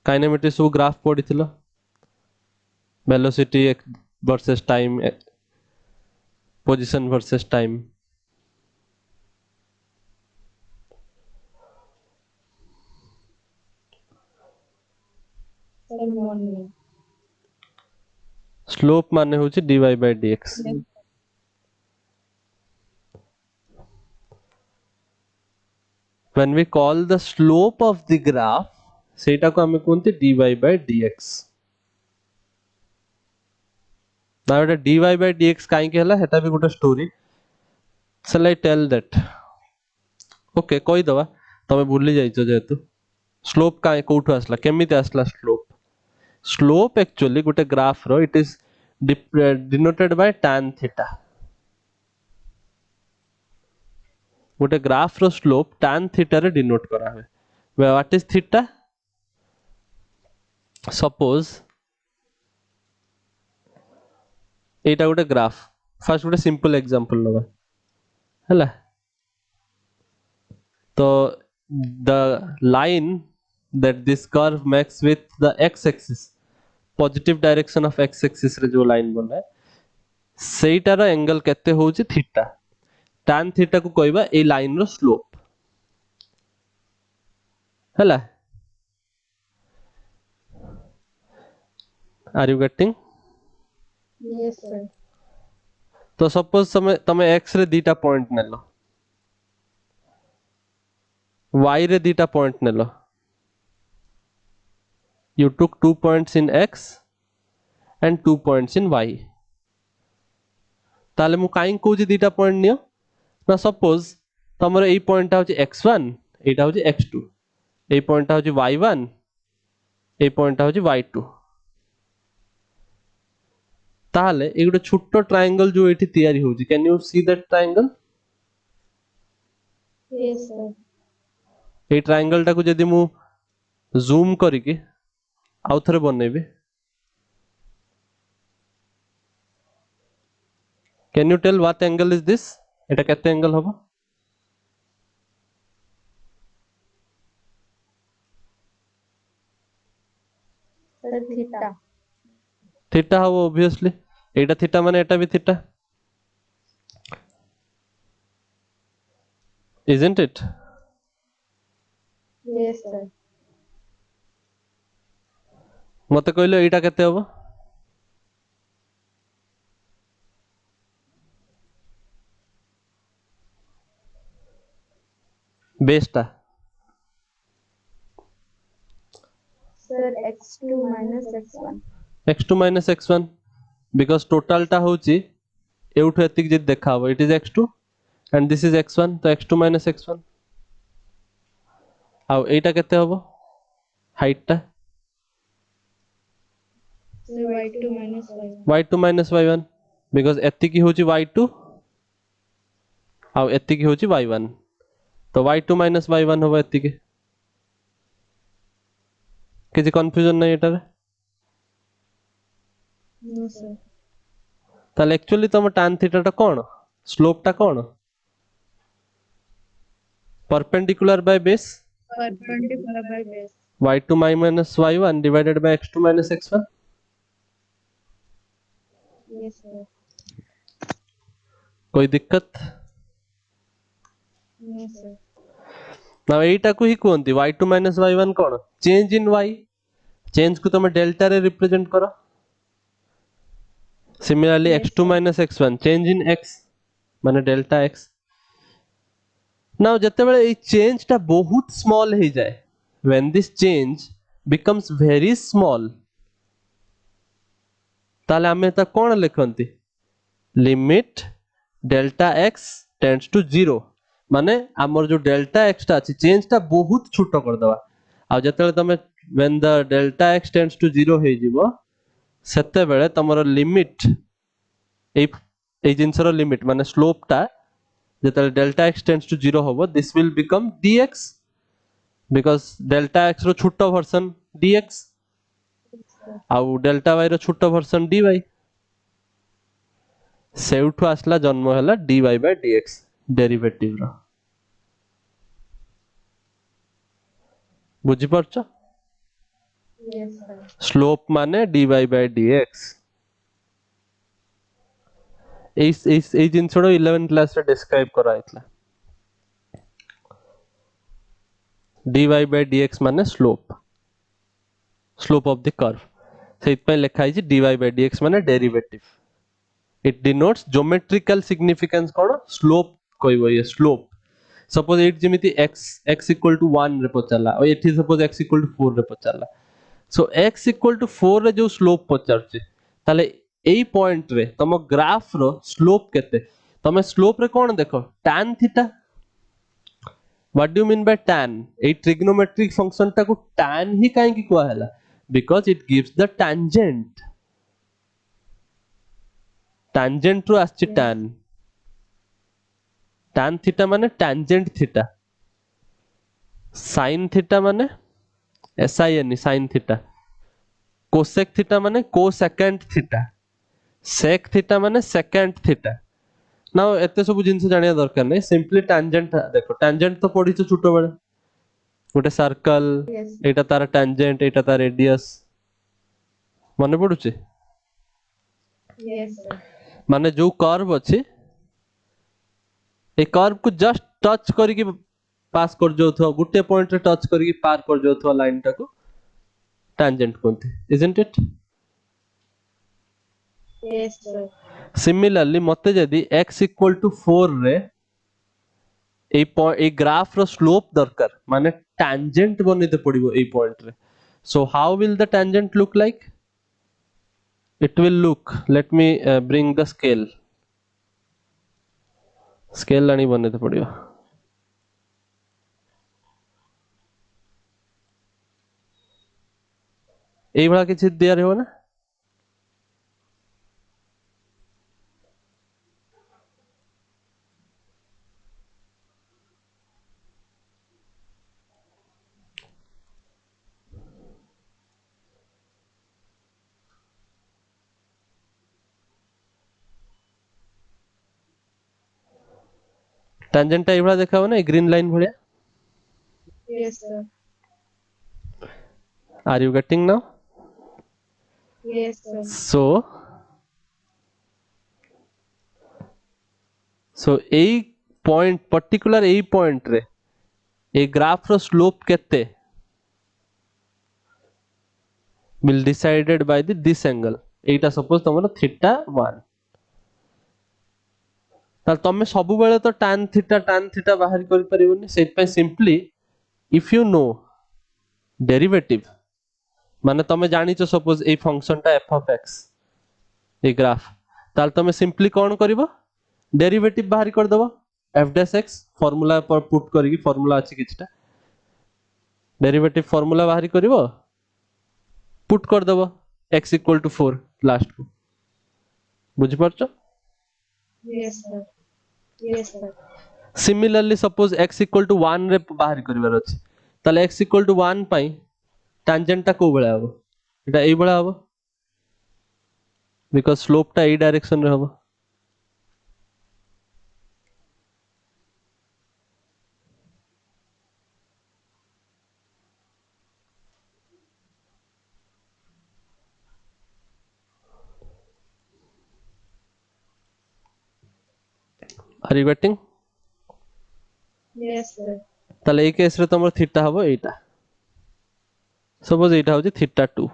काइनेमेटिक्स सब ग्राफ पढिथिलो velocity versus time position versus time Sir, morning. Slope माने होची dy by dx Yes. when we call the slope of the graph सेटा को हमें कोनते dy by dx ना एटा dy by dx काई कहला हेटा भी गोटे story shall I tell that okay कहि दवा तमे भूली जाइछो जेतु स्लोप काई कोठु आसला केमिति आसला स्लोप एक्चुअली गोटे ग्राफ रो it is denoted by tan theta गोटे ग्राफ रो स्लोप tan थीटा रे डिनोट करा हुए व्हाट इज थीटा सपोज एटा गोटे ग्राफ फर्स्ट गोटे सिंपल एग्जांपल नबा हैला तो the line that this curve makes with the x axis positive direction of x axis रे जो लाइन बना है सेटार एंगल केते होउची थीटा tan थीटा को कहबा ए लाइन रो स्लोप हैला are you getting Yes, sir. तो सपोज तमे x रे दीटा पॉइंट नेलो y रे दीटा पॉइंट नेलो you took 2 points in x and 2 points in y ताले मु काई कोजी दीटा पॉइंट नियो ना सपोज तमरो एई पॉइंट होची x1 एटा होची x2 एई पॉइंट होची y1 एई पॉइंट होची y2 ताले ए गोटे छोटो ट्रायंगल जो एठी तयारी होची can you see that triangle Yes, sir. ए ट्रायंगल टा को जदी मु जूम करिके आउ थरे बनेबे can you tell what angle is this एटा केते एंगल होबो Sir, theta. थीटा हो ऑब्वियसली एटा थीटा माने एटा भी theta isn't it Yes, sir. मते कहलो एटा केते होबो बेसटा Sir, x2 minus x1. x2 minus x1 because total टा होची एउठो एतिक जे देखा हो it is x2 and this is x1 तो x2 minus x1 आउ एटा केते होबो हाइट टा Sir, y2 minus y1. y2 minus y1 because एतिक होची y2 आउ एतिक होची y1 तो y2 minus y1 होबो एतिक किछि कंफ्यूजन नै एटा रे No, sir. ताले एक्चुअली तम tan थीटा टा कोन स्लोप टा कोन perpendicular by base Perpendicular by base. y2 minus y1 divided by x2 minus x1 Yes, sir. कोई दिक्कत No, sir. ना एटा को ही कोनती y2 minus y1 कोन चेंज इन y चेंज को तमे डेल्टा रे रिप्रेजेंट करो similarly Yes, x2 sir. minus x1 change in x माने डेल्टा x नाउ जते बेले ए चेंज टा बहुत स्मॉल हे जाए when this change becomes very small ताले हमें ता कोन लिखंती limit delta x tends to 0 माने हमर जो डेल्टा x टा अछि चेंज टा बहुत छोटो कर दवा आ जते बेले तमे when the delta x tends to 0 हे जिवो सेते बेले तमरो लिमिट ए जिंसर लिमिट माने स्लोप टा जते डेल्टा x टेंड्स टू 0 होबो this will become dx because delta x रो छोटो वर्जन dx आउ डेल्टा y रो छोटो वर्जन dy सेउठु आसला जन्म हैला dy by dx डेरिवेटिव रो बुझी परछो Yes, sir. स्लोप माने dy by dx ए जिंसडो 11 क्लास रे डिस्क्राइब करा आइतला dy by dx माने स्लोप ऑफ द कर्व सेइत पे लिखा है dy by dx माने derivative it denotes geometrical significance कोन स्लोप कहबो ये स्लोप सपोज एट जेमिति x इक्वल टू 1 रे पचाला और एठी सपोज x इक्वल टू 4 रे पचाला सो x इक्वल टू 4 रे जो स्लोप पचारछि ताले एई पॉइंट रे तम ग्राफ रो स्लोप केते तमे स्लोप रे कोन देखो tan theta what do you mean by tan ए ट्रिग्नोमेट्रिक फंक्शन टा को tan ही काहे की कोआ हला because it gives the tangent tangent रो आछि tan tan थीटा माने tangent थीटा, sin थीटा माने sin sin theta, cosec theta माने cosecant थीटा, sec थीटा माने secant थीटा। नाउ एते सब जिंस जानिया दरकार नै, सिंपली tangent देखो, tangent तो पढिছো छोटो बेले, गोटे सर्कल, Yes. एटा तार tangent, एटा तार रेडियस, मने पडुची? Yes, sir. माने जो कर्व अछि ए कर्व को जस्ट टच करिकि पास कर जाउथवा, गुटे पॉइंट रे टच करिकि पार कर जाउथवा लाइन टाको tangent कहते, isn't it? Yes, sir. Similarly मते जदि x इक्वल टू 4 रे ए ग्राफ रो स्लोप दरकार, माने tangent बनिते पड़िबो ए पॉइंट रे। So how will the tangent look like? It will look, let me bring the scale, scale लानी बनिते पड़िबो। एई भला किछि दिया रहबो ना, tangent टा एई भला देखाबो ना, ग्रीन लाइन भलिया। Yes, sir. Are you getting now? Yes, sir. So एई पॉइंट, पर्टिकुलर एई पॉइंट रे ए ग्राफ रो स्लोप केते will decided by this angle। एटा सपोज तमरो थीटा 1, ताल तमे सब बेले तो tan थीटा बाहर करि परिबोनी, सेट पे simply if you know derivative, माने तमे जानिचो सपोज ए फंक्शन टा f of x a graph, ताल तमे सिंपली कोन करिवो, डेरिवेटिव बाहर कर दबो, f डैश x फार्मूला पर पुट करिकि, फार्मूला अछि किछटा, डेरिवेटिव फार्मूला बाहर करिवो, पुट कर दबो x इक्वल टू 4 लास्ट को, बुझि परछो? Yes, sir. Yes, sir. Similarly suppose x equal to 1 रे बाहर करिवार अछि, ताले x इक्वल टू 1 पई tangent टा को बेला हबो, एटा एई बेला हबो, बिकॉज़ स्लोप टा ए डायरेक्शन रे हबो। Are you getting? Yes, sir. ताले ए केस रे तमर थीटा हबो एटा, सपोज एटा होची थीटा 2,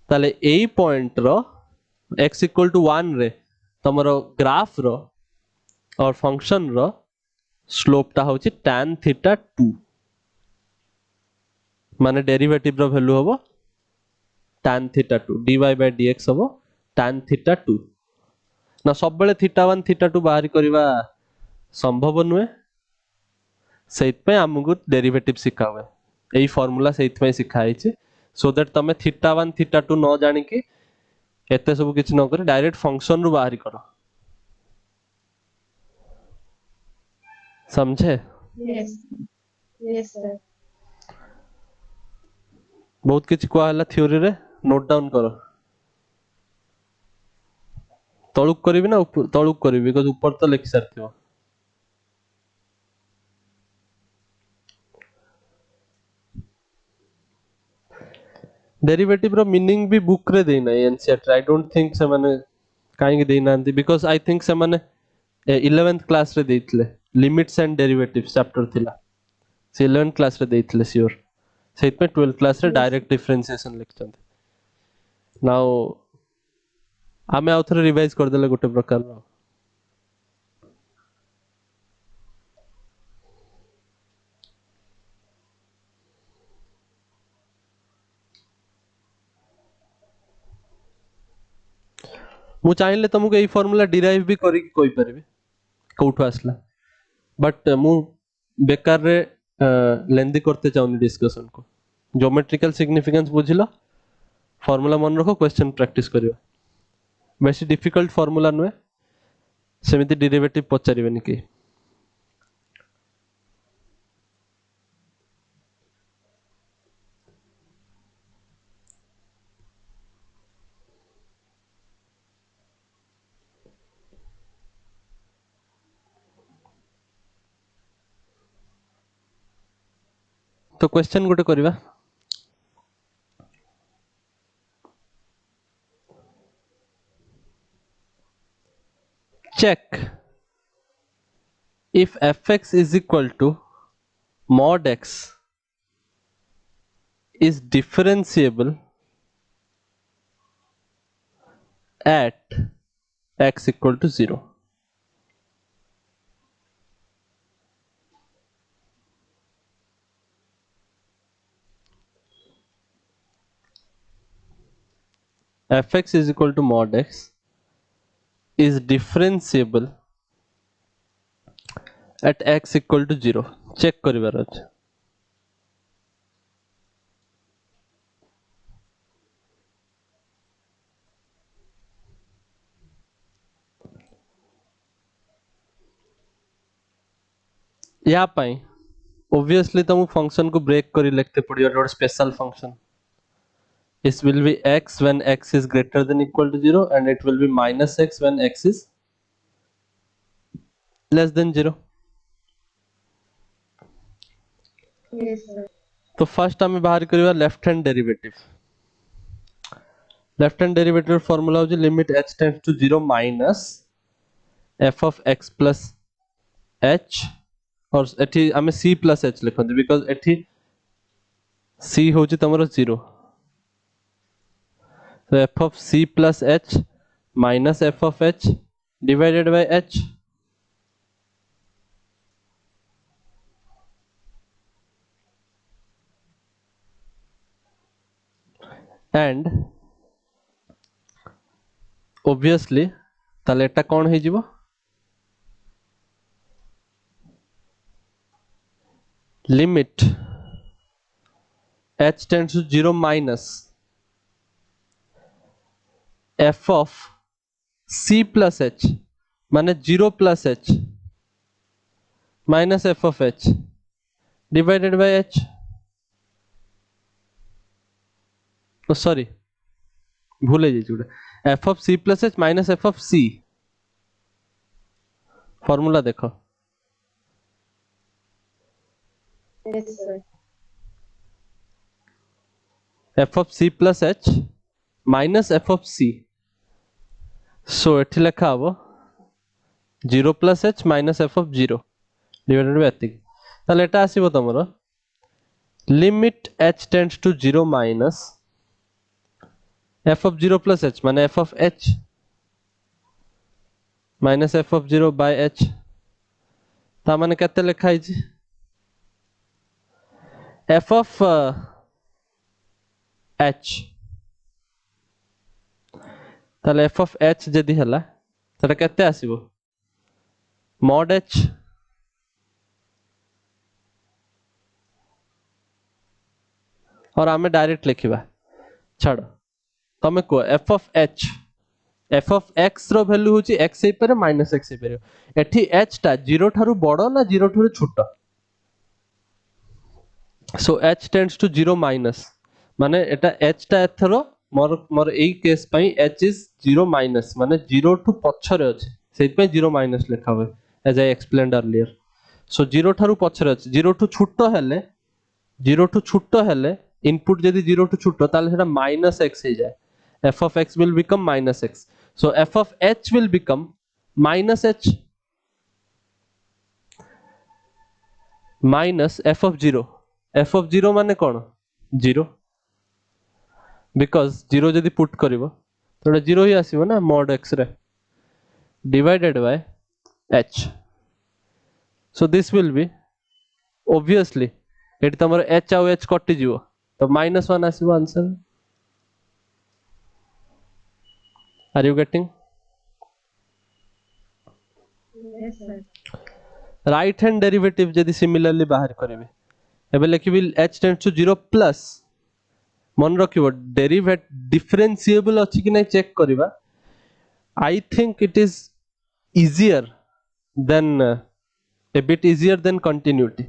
ताले एई पॉइंट रो x इक्वल टू 1 रे तमरो ग्राफ रो और फंक्शन रो स्लोप टा होची tan थीटा 2, माने डेरिवेटिव रो वैल्यू हबो tan theta 2, dy by dx हबो tan थीटा 2। ना सब बेले थीटा 1 थीटा 2 बाहर करबा संभव नुए, सेइत पे हमगु डेरिवेटिव सिखा हुए, एई फार्मूला सेइत पे सिखा हिचे, सो दैट तमे थीटा 1 थीटा 2 न जानि कि एते सब किछ न करे डायरेक्ट फंक्शन रु बाहर करो, समझे? Yes. Yes, sir. बहुत किछ कोआ हला थ्योरी रे, नोट डाउन करो। तळुक करबी ना तळुक करबी, बिकॉज़ ऊपर तो लिखि सारथियो। डेरिवेटिव रो मीनिंग भी बुक रे देना एनसीईआरटी, आई डोंट थिंक से माने काहे दे नांती, बिकॉज़ आई थिंक से माने 11th क्लास रे देइतले, लिमिट्स एंड डेरिवेटिव्स चैप्टर थिला, से 11th क्लास रे देइतले श्योर, सेइत पे 12th क्लास रे Yes. डायरेक्ट डिफरेंशिएशन लिखचंती। नाउ आमे आउथरे रिवाइज कर देले गोटे प्रकार रो। मु चाहिले तुमको एई फार्मूला डिराइव भी करी कोइ परबे कोठो आसला, बट मु बेकार रे लेंदी करते चाहूनी डिस्कशन को। ज्योमेट्रिकल सिग्निफिकेंस बुझिलो, फार्मूला मन रखो, क्वेश्चन प्रैक्टिस करियो, बेसी डिफिकल्ट फार्मूला नुए, सेमिति डेरिवेटिव पचारिबेनी कि तो क्वेश्चन गोटे करवा check if fx is equal to mod x is differentiable at x equal to 0. fx is equal to mod x is differentiable at x equal to 0. Check करिवार अछि या पाई obviously तुम function को break करी लिखते पड़ियो और special function this will be x when x is greater than equal to 0 and it will be minus x when x is less than 0. Yes, sir. तो फर्स्ट हमें बाहर करिवा लेफ्ट हैंड डेरिवेटिव फार्मूला हो limit h tends to 0 minus f of x plus h और एठी हमें c plus h लिखंदी because एठी c होची तमरो 0 so f of c plus h minus f of h divided by h and obviously ताले एटा कोन हे जीवो limit h tends to 0 minus f of c plus h माने 0 plus h minus f of h divided by h oh sorry भूले जाइए जोड़े f of c plus h minus f of c formula देखो Yes, sir. f of c plus h minus f of c so एठी लेखा हबो 0 plus h minus f of 0 divided by एतिक ताले एटा आसीबो तमरो limit h tends to 0 minus f of 0 plus h माने f of h minus f of 0 by h ता माने केते लेखा हिची f of h ताले f of h जदी हला तटा केते आसीबो mod h और आमे डायरेक्ट लिखिबा छाड़ तमे को f of h f of x रो वैल्यू होची x हे पर माइनस x हे पर एठी h टा 0 थारु बडो ना 0 थारु छोटो सो h टेंड्स टू 0 माइनस माने एटा h टा एथरो मोर मोर एई केस पई h इज 0 माइनस माने 0 टू पछरे अछि सेति पई 0 माइनस लिखा होय as I explained earlier so 0 थारु पछरे अछि 0 टू छोटो हेले इनपुट जदी 0 टू छोटो ताले सेटा माइनस x हे जाय f of x will become minus x so f of h will become minus h minus f of 0 माने कोन 0 because 0 जदी पुट करिवो तो 0 ही आसीबो ना mod x रे divided by h so this will be obviously एटी तमरो h आउ h कटि जिवो तो -1 आसीबो answer are you getting Yes, sir. right hand derivative जदी similarly बाहर करेबे एबे लिखिबी h टेंड्स टू 0 प्लस मन रखिबो डेरिवेट डिफरेंशिएबल अछि कि नै चेक करिबा I think it is easier than a bit easier than continuity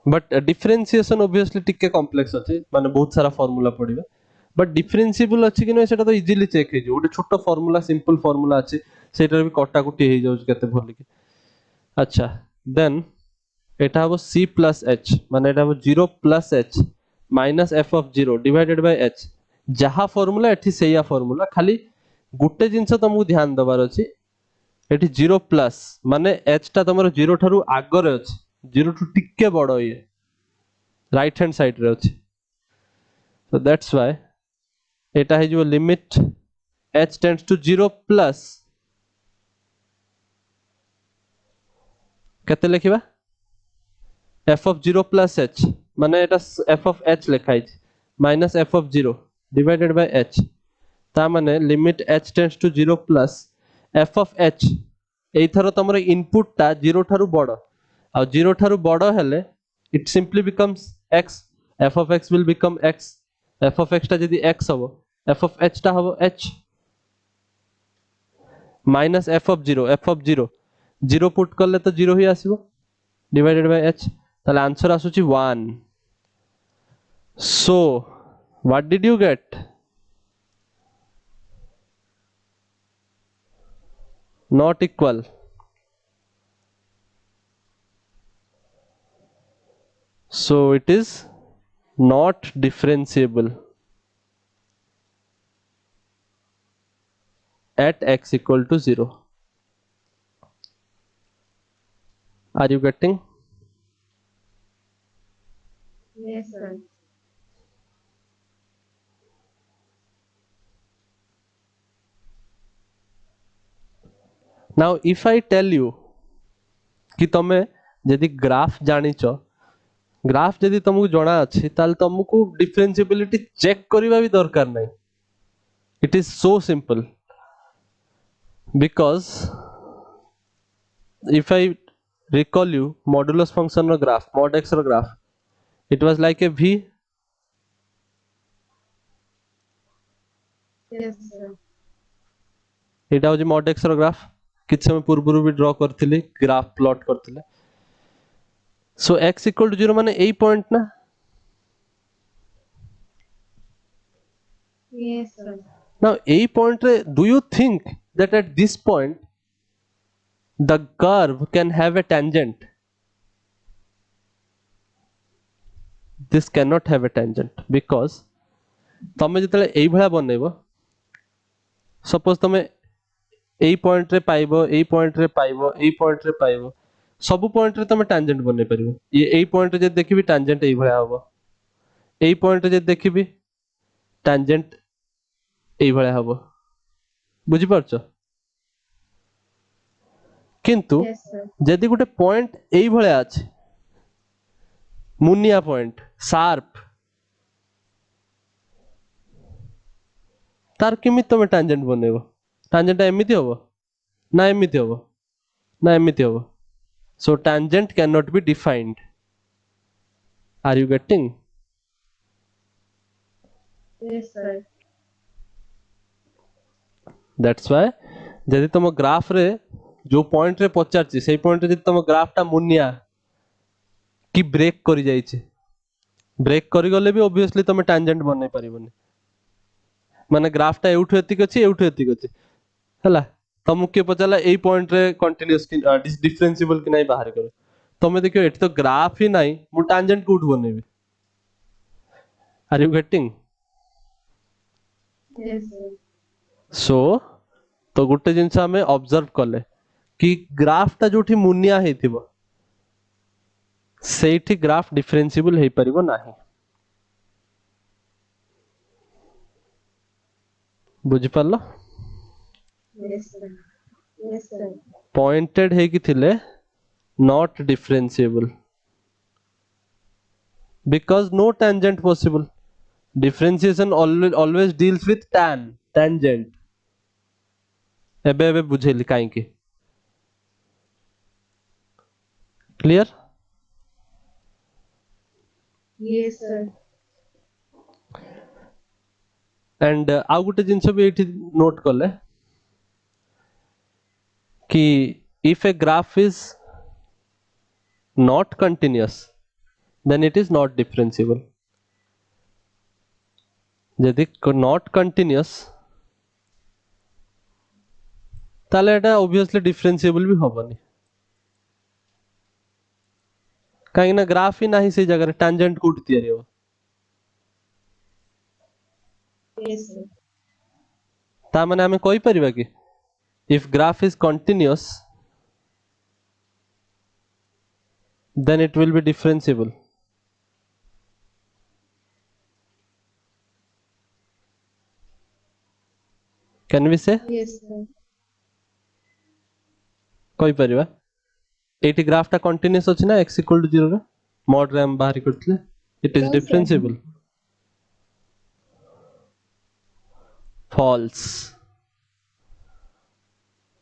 but differentiation obviously टिके कॉम्प्लेक्स अछि माने बहुत सारा फार्मूला पडिबे बट डिफरेंशिएबल अछि कि नै सेटा तो इजीली चेक हे जो ओटे छोटो फार्मूला सिंपल फार्मूला अछि सेटा भी कटा कुटी हे जाउ केते भल कि अच्छा देन एटा हबो c प्लस h माने एटा हबो 0 plus h minus f of 0 divided by h जहा फार्मूला एठी सेया फार्मूला खाली गुटे जिंस तुमको ध्यान दबार अछि एठी 0 प्लस माने h टा तमरो 0 ठारू आगरे अछि 0 टू टिके बडो ये राइट हैंड साइड रे अछि सो दैट्स व्हाई एटा है जो limit h tends to 0 plus केते लिखिबा f of 0 plus h माने एटा f of h लिखाइ छै minus f of 0 divided by h ता माने limit h tends to 0 plus f of h एई थरो तमरो इनपुट ता 0 ठारू बडो आ 0 ठारू बडो हेले it simply becomes x f of x will become x f of x ता जदी x हबो f of h ता हबो h minus f of 0 0 put करले तो 0 ही आसीबो डिवाइडेड बाय h ताले आंसर आसुची 1 so what did you get not equal so it is not differentiable at x equal to 0 are you getting Yes, sir. now if I tell you कि तमे यदि graph जानिच graph यदि तुमको जଣା अछि ताल तुमको डिफरेंशिएबिलिटी चेक करबा भी दरकार नहीं it is so simple because if I recall you modulus function ro graph mod x ro graph it was like a v Yes, sir. एटा होची mod x रो ग्राफ किछ समय पूर्व भी ड्रा करथिली ग्राफ प्लॉट करथिले सो x इक्वल टू 0 माने एई point ना Yes, sir. Now एई point रे do you think that at this point the curve can have a tangent this can not have a tangent because तमे जतले एई भला बनेबो suppose तमे एई point रे पाइबो एई point रे पाइबो एई point रे पाइबो सब पॉइंट रे तमे टेंजेंट बने परिबो ये एई पॉइंट रे जे देखिबी टेंजेंट एई भला हबो एई पॉइंट रे जे देखिबी टेंजेंट एई भला हबो बुझी पारछो किंतु Yes, sir. जदि गोटे पॉइंट एई भला अछि मुनिया पॉइंट शार्प तार केमित तमे टेंजेंट बनेबो टेंजेंट एमिति हबो ना एमिति हबो ना एमिति हबो so tangent can not be defined are you getting Yes, sir. That's why जदि तुम ग्राफ रे जो पॉइंट रे पचारछि सेई पॉइंट रे जदि तुम ग्राफ टा मुनिया कि ब्रेक करि जाइछि ब्रेक करि गले भी ऑब्वियसली तुम टेंजेंट बनै परिबोनी माने ग्राफ टा एउठु एतिक अछि एउठु एतिक अछि हला तुमको के पचाला एई पॉइंट रे कंटीन्यूअस कि डिफरेंशिएबल कि नाही बाहर करो तमे देखियो एठी तो ग्राफ ही नाही मु टेंजेंट कोठ बनेबी are you getting Yes, sir. So तो गुटे जिंस हमें ऑब्जर्व कले कि ग्राफ टा जोठी मुनिया हेतिबो सेठी ग्राफ डिफरेंशिएबल हे परिबो नाही बुझि पारलो Yes, sir. Yes, sir. Pointed हे कि थिले not differentiable because no tangent possible differentiation always deals with tangent एबे एबे बुझेली काई की क्लियर Yes, sir. एंड आउ गुटे जिंस भी एठी नोट कले कि if a graph is not continuous then it is not differentiable यदि not continuous ताले एटा obviously differentiable भी हबनी कहीं ना ग्राफ ही नाही से जगह टांजेंट कोड तैयारी हो yes sir. ता माने हमें कोई परिबा कि if graph is continuous then it will be differentiable. Can we say Yes sir. कोई परिबा एटी ग्राफ टा कंटीन्यूअस अछि ना x इक्वल टू 0 रे मॉड रे हम बाहर करथले it is No sir. differentiable. False.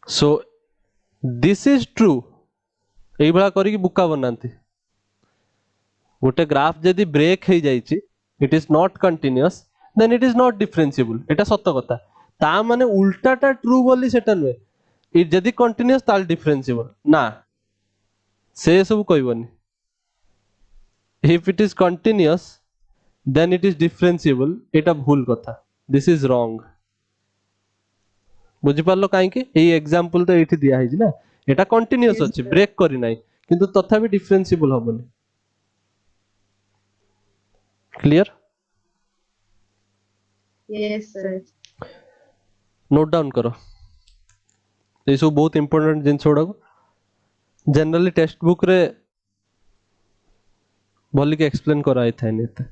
So this is true. एई भला करी कि बुका बनांती गोटे ग्राफ जदि ब्रेक हो जाइछि it is not continuous then it is not differentiable एटा सत्य कथा ता माने उल्टाटा ट्रू बोली सेटा नुहे इ जदि कंटीन्यूअस ताल डिफरेंशिएबल ना से सब कहबनी if it is continuous then it is differentiable एटा भूल कथा दिस इज रॉन्ग बुझी पारलो काहे कि एई एग्जांपल तो एठी दिया हिज ना एटा कंटीन्यूअस Yes अछि sir. ब्रेक करी नाही किंतु तथापि डिफरेंशिएबल हबनी clear Yes sir. Note down करो ये सब बहुत इंपोर्टेंट जिन गुड़ा जनरली टेक्स्ट बुक रे भल के एक्सप्लेन कराई था एते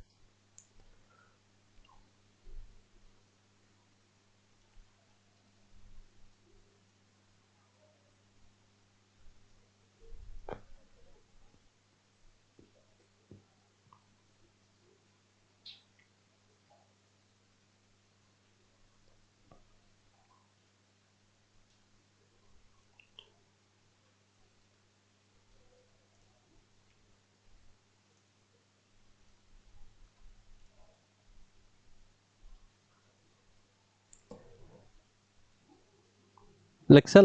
लिख सार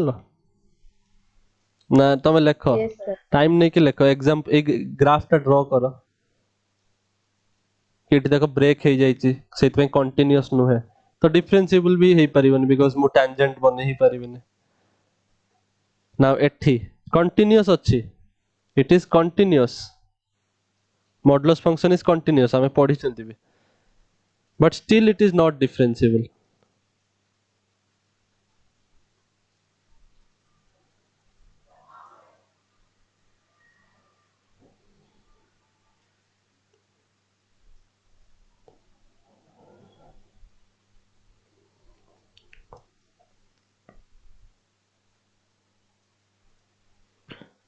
ना तुम लेख Yes sir. टाइम नहीं कि लेख एग्जाम एक ग्राफ टा ड्रॉ करो कि देखो ब्रेक हो जाइछि सेति में कंटीन्यूअस नुहे तो डिफरेंशिएबल भी हे परिबन बिकॉज़ मु टेंजेंट बने ही परिबन नाउ एठी कंटीन्यूअस अछि it is continuous modulus function is continuous हमें पढ़ी चंती भी but still it is not differentiable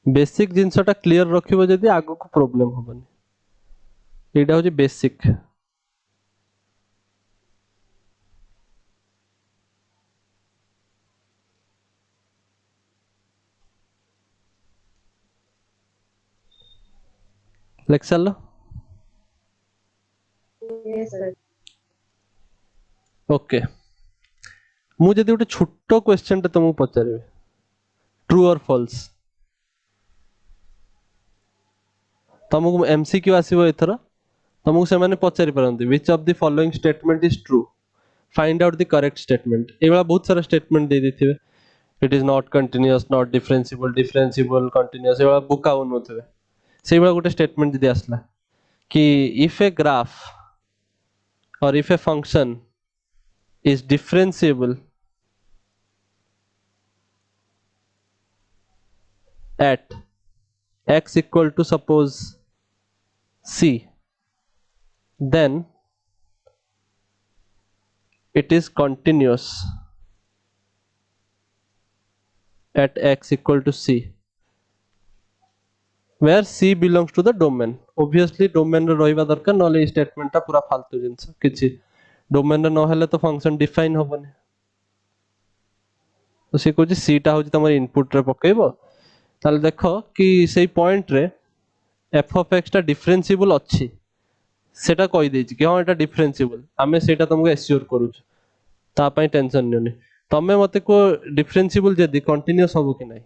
basic जिनसटा क्लियर रखिबो जदी आगो को प्रॉब्लम होबनी एटा होची बेसिक लिख सारलो Yes sir. ओके मु जदी गोटे छोटो क्वेश्चन टे तुमको पचारिबे ट्रू और फॉल्स तुमको एमसीक्यू आसीबो एथरा तुमको से माने पचारि परंती which of the following statement is true find out the correct statement एबा बहुत सारा स्टेटमेंट दे देथिबे it is not continuous not differentiable differentiable continuous एबा बुका होनोथिबे सेई बला गोटे स्टेटमेंट जदी आसला कि इफ ए ग्राफ और if a function is differentiable at x equal to suppose c then it is continuous at x equal to c where c belongs to the domain obviously domain रे रहिबा दरकार नले e statement ता पूरा फालतू जिंस किछि domain रे न हेले तो फंक्शन डिफाइन होबनी तो से कहछि c टा होछि तमर इनपुट रे पकेइबो ताले देखो कि सेई पॉइंट रे f of x टा डिफरेंशिएबल अछि सेटा कहि देछि कि हां एटा डिफरेंशिएबल आमे सेटा तुमको एश्योर करूछु ता पई टेंशन नियोनी तमे मते को डिफरेंशिएबल जदी कंटीन्यूअस होबो कि नाही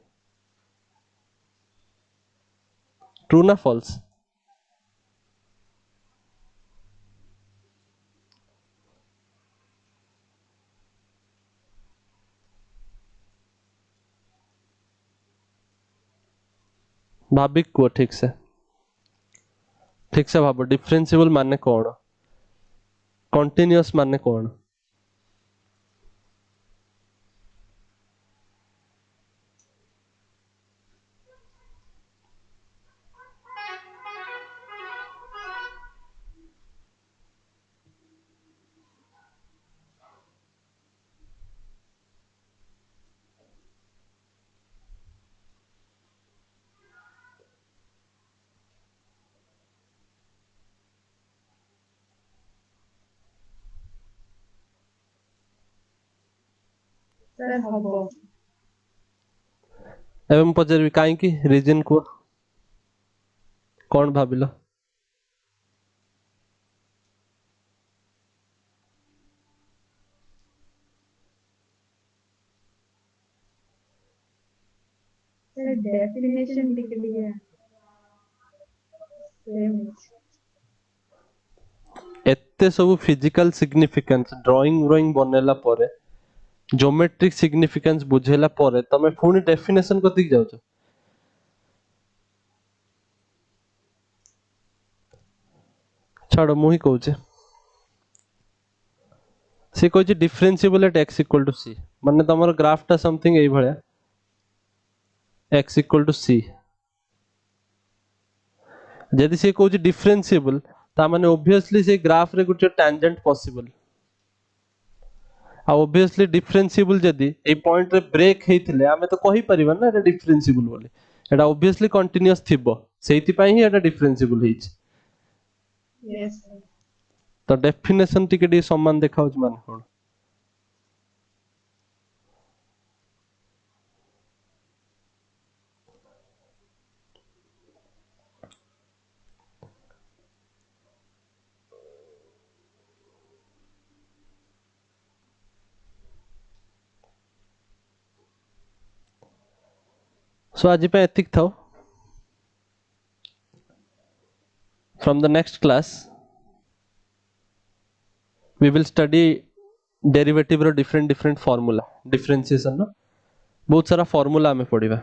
ट्रू ना फॉल्स भाबिक को ठीक से ठीक से भाबो डिफरेंशिएबल माने कौन, कंटिन्यूअस माने कौन। सर हबो एवं पचारि काई की रीजन को कौन भाबिलो। सर डेफिनेशन टिके टिके सेम एते सब फिजिकल सिग्निफिकेंस ड्राइंग बनेला परे ज्योमेट्रिक सिग्निफिकेंस बुझेला परे तमे पुणी डेफिनेशन कति जाउछ। छाड़ मुही कहूचे सी कहूचे differentiable at x equal to c माने तमर ग्राफ टा समथिंग एई भलिया x इक्वल टू c जदि से कहूचे डिफरेंशिएबल ता माने ऑब्वियसली से ग्राफ रे गुटे टेंजेंट पॉसिबल आ ऑब्वियसली डिफरेंशिएबल जदि ए पॉइंट रे ब्रेक हेतिले आमे तो कहि परिबा ना एटा डिफरेंशिएबल बोली एटा ऑब्वियसली कंटीन्यूअस थिबो सेति पई ही एटा डिफरेंशिएबल हिच यस तो डेफिनेशन टिके समान देखाउछ माने कोन। सो आज पे एतिक थाओ from the next class we will study derivative रो डिफरेंट डिफरेंट फार्मूला डिफरेंशिएशन नो बहुत सारा फार्मूला हमें पढ़िबा।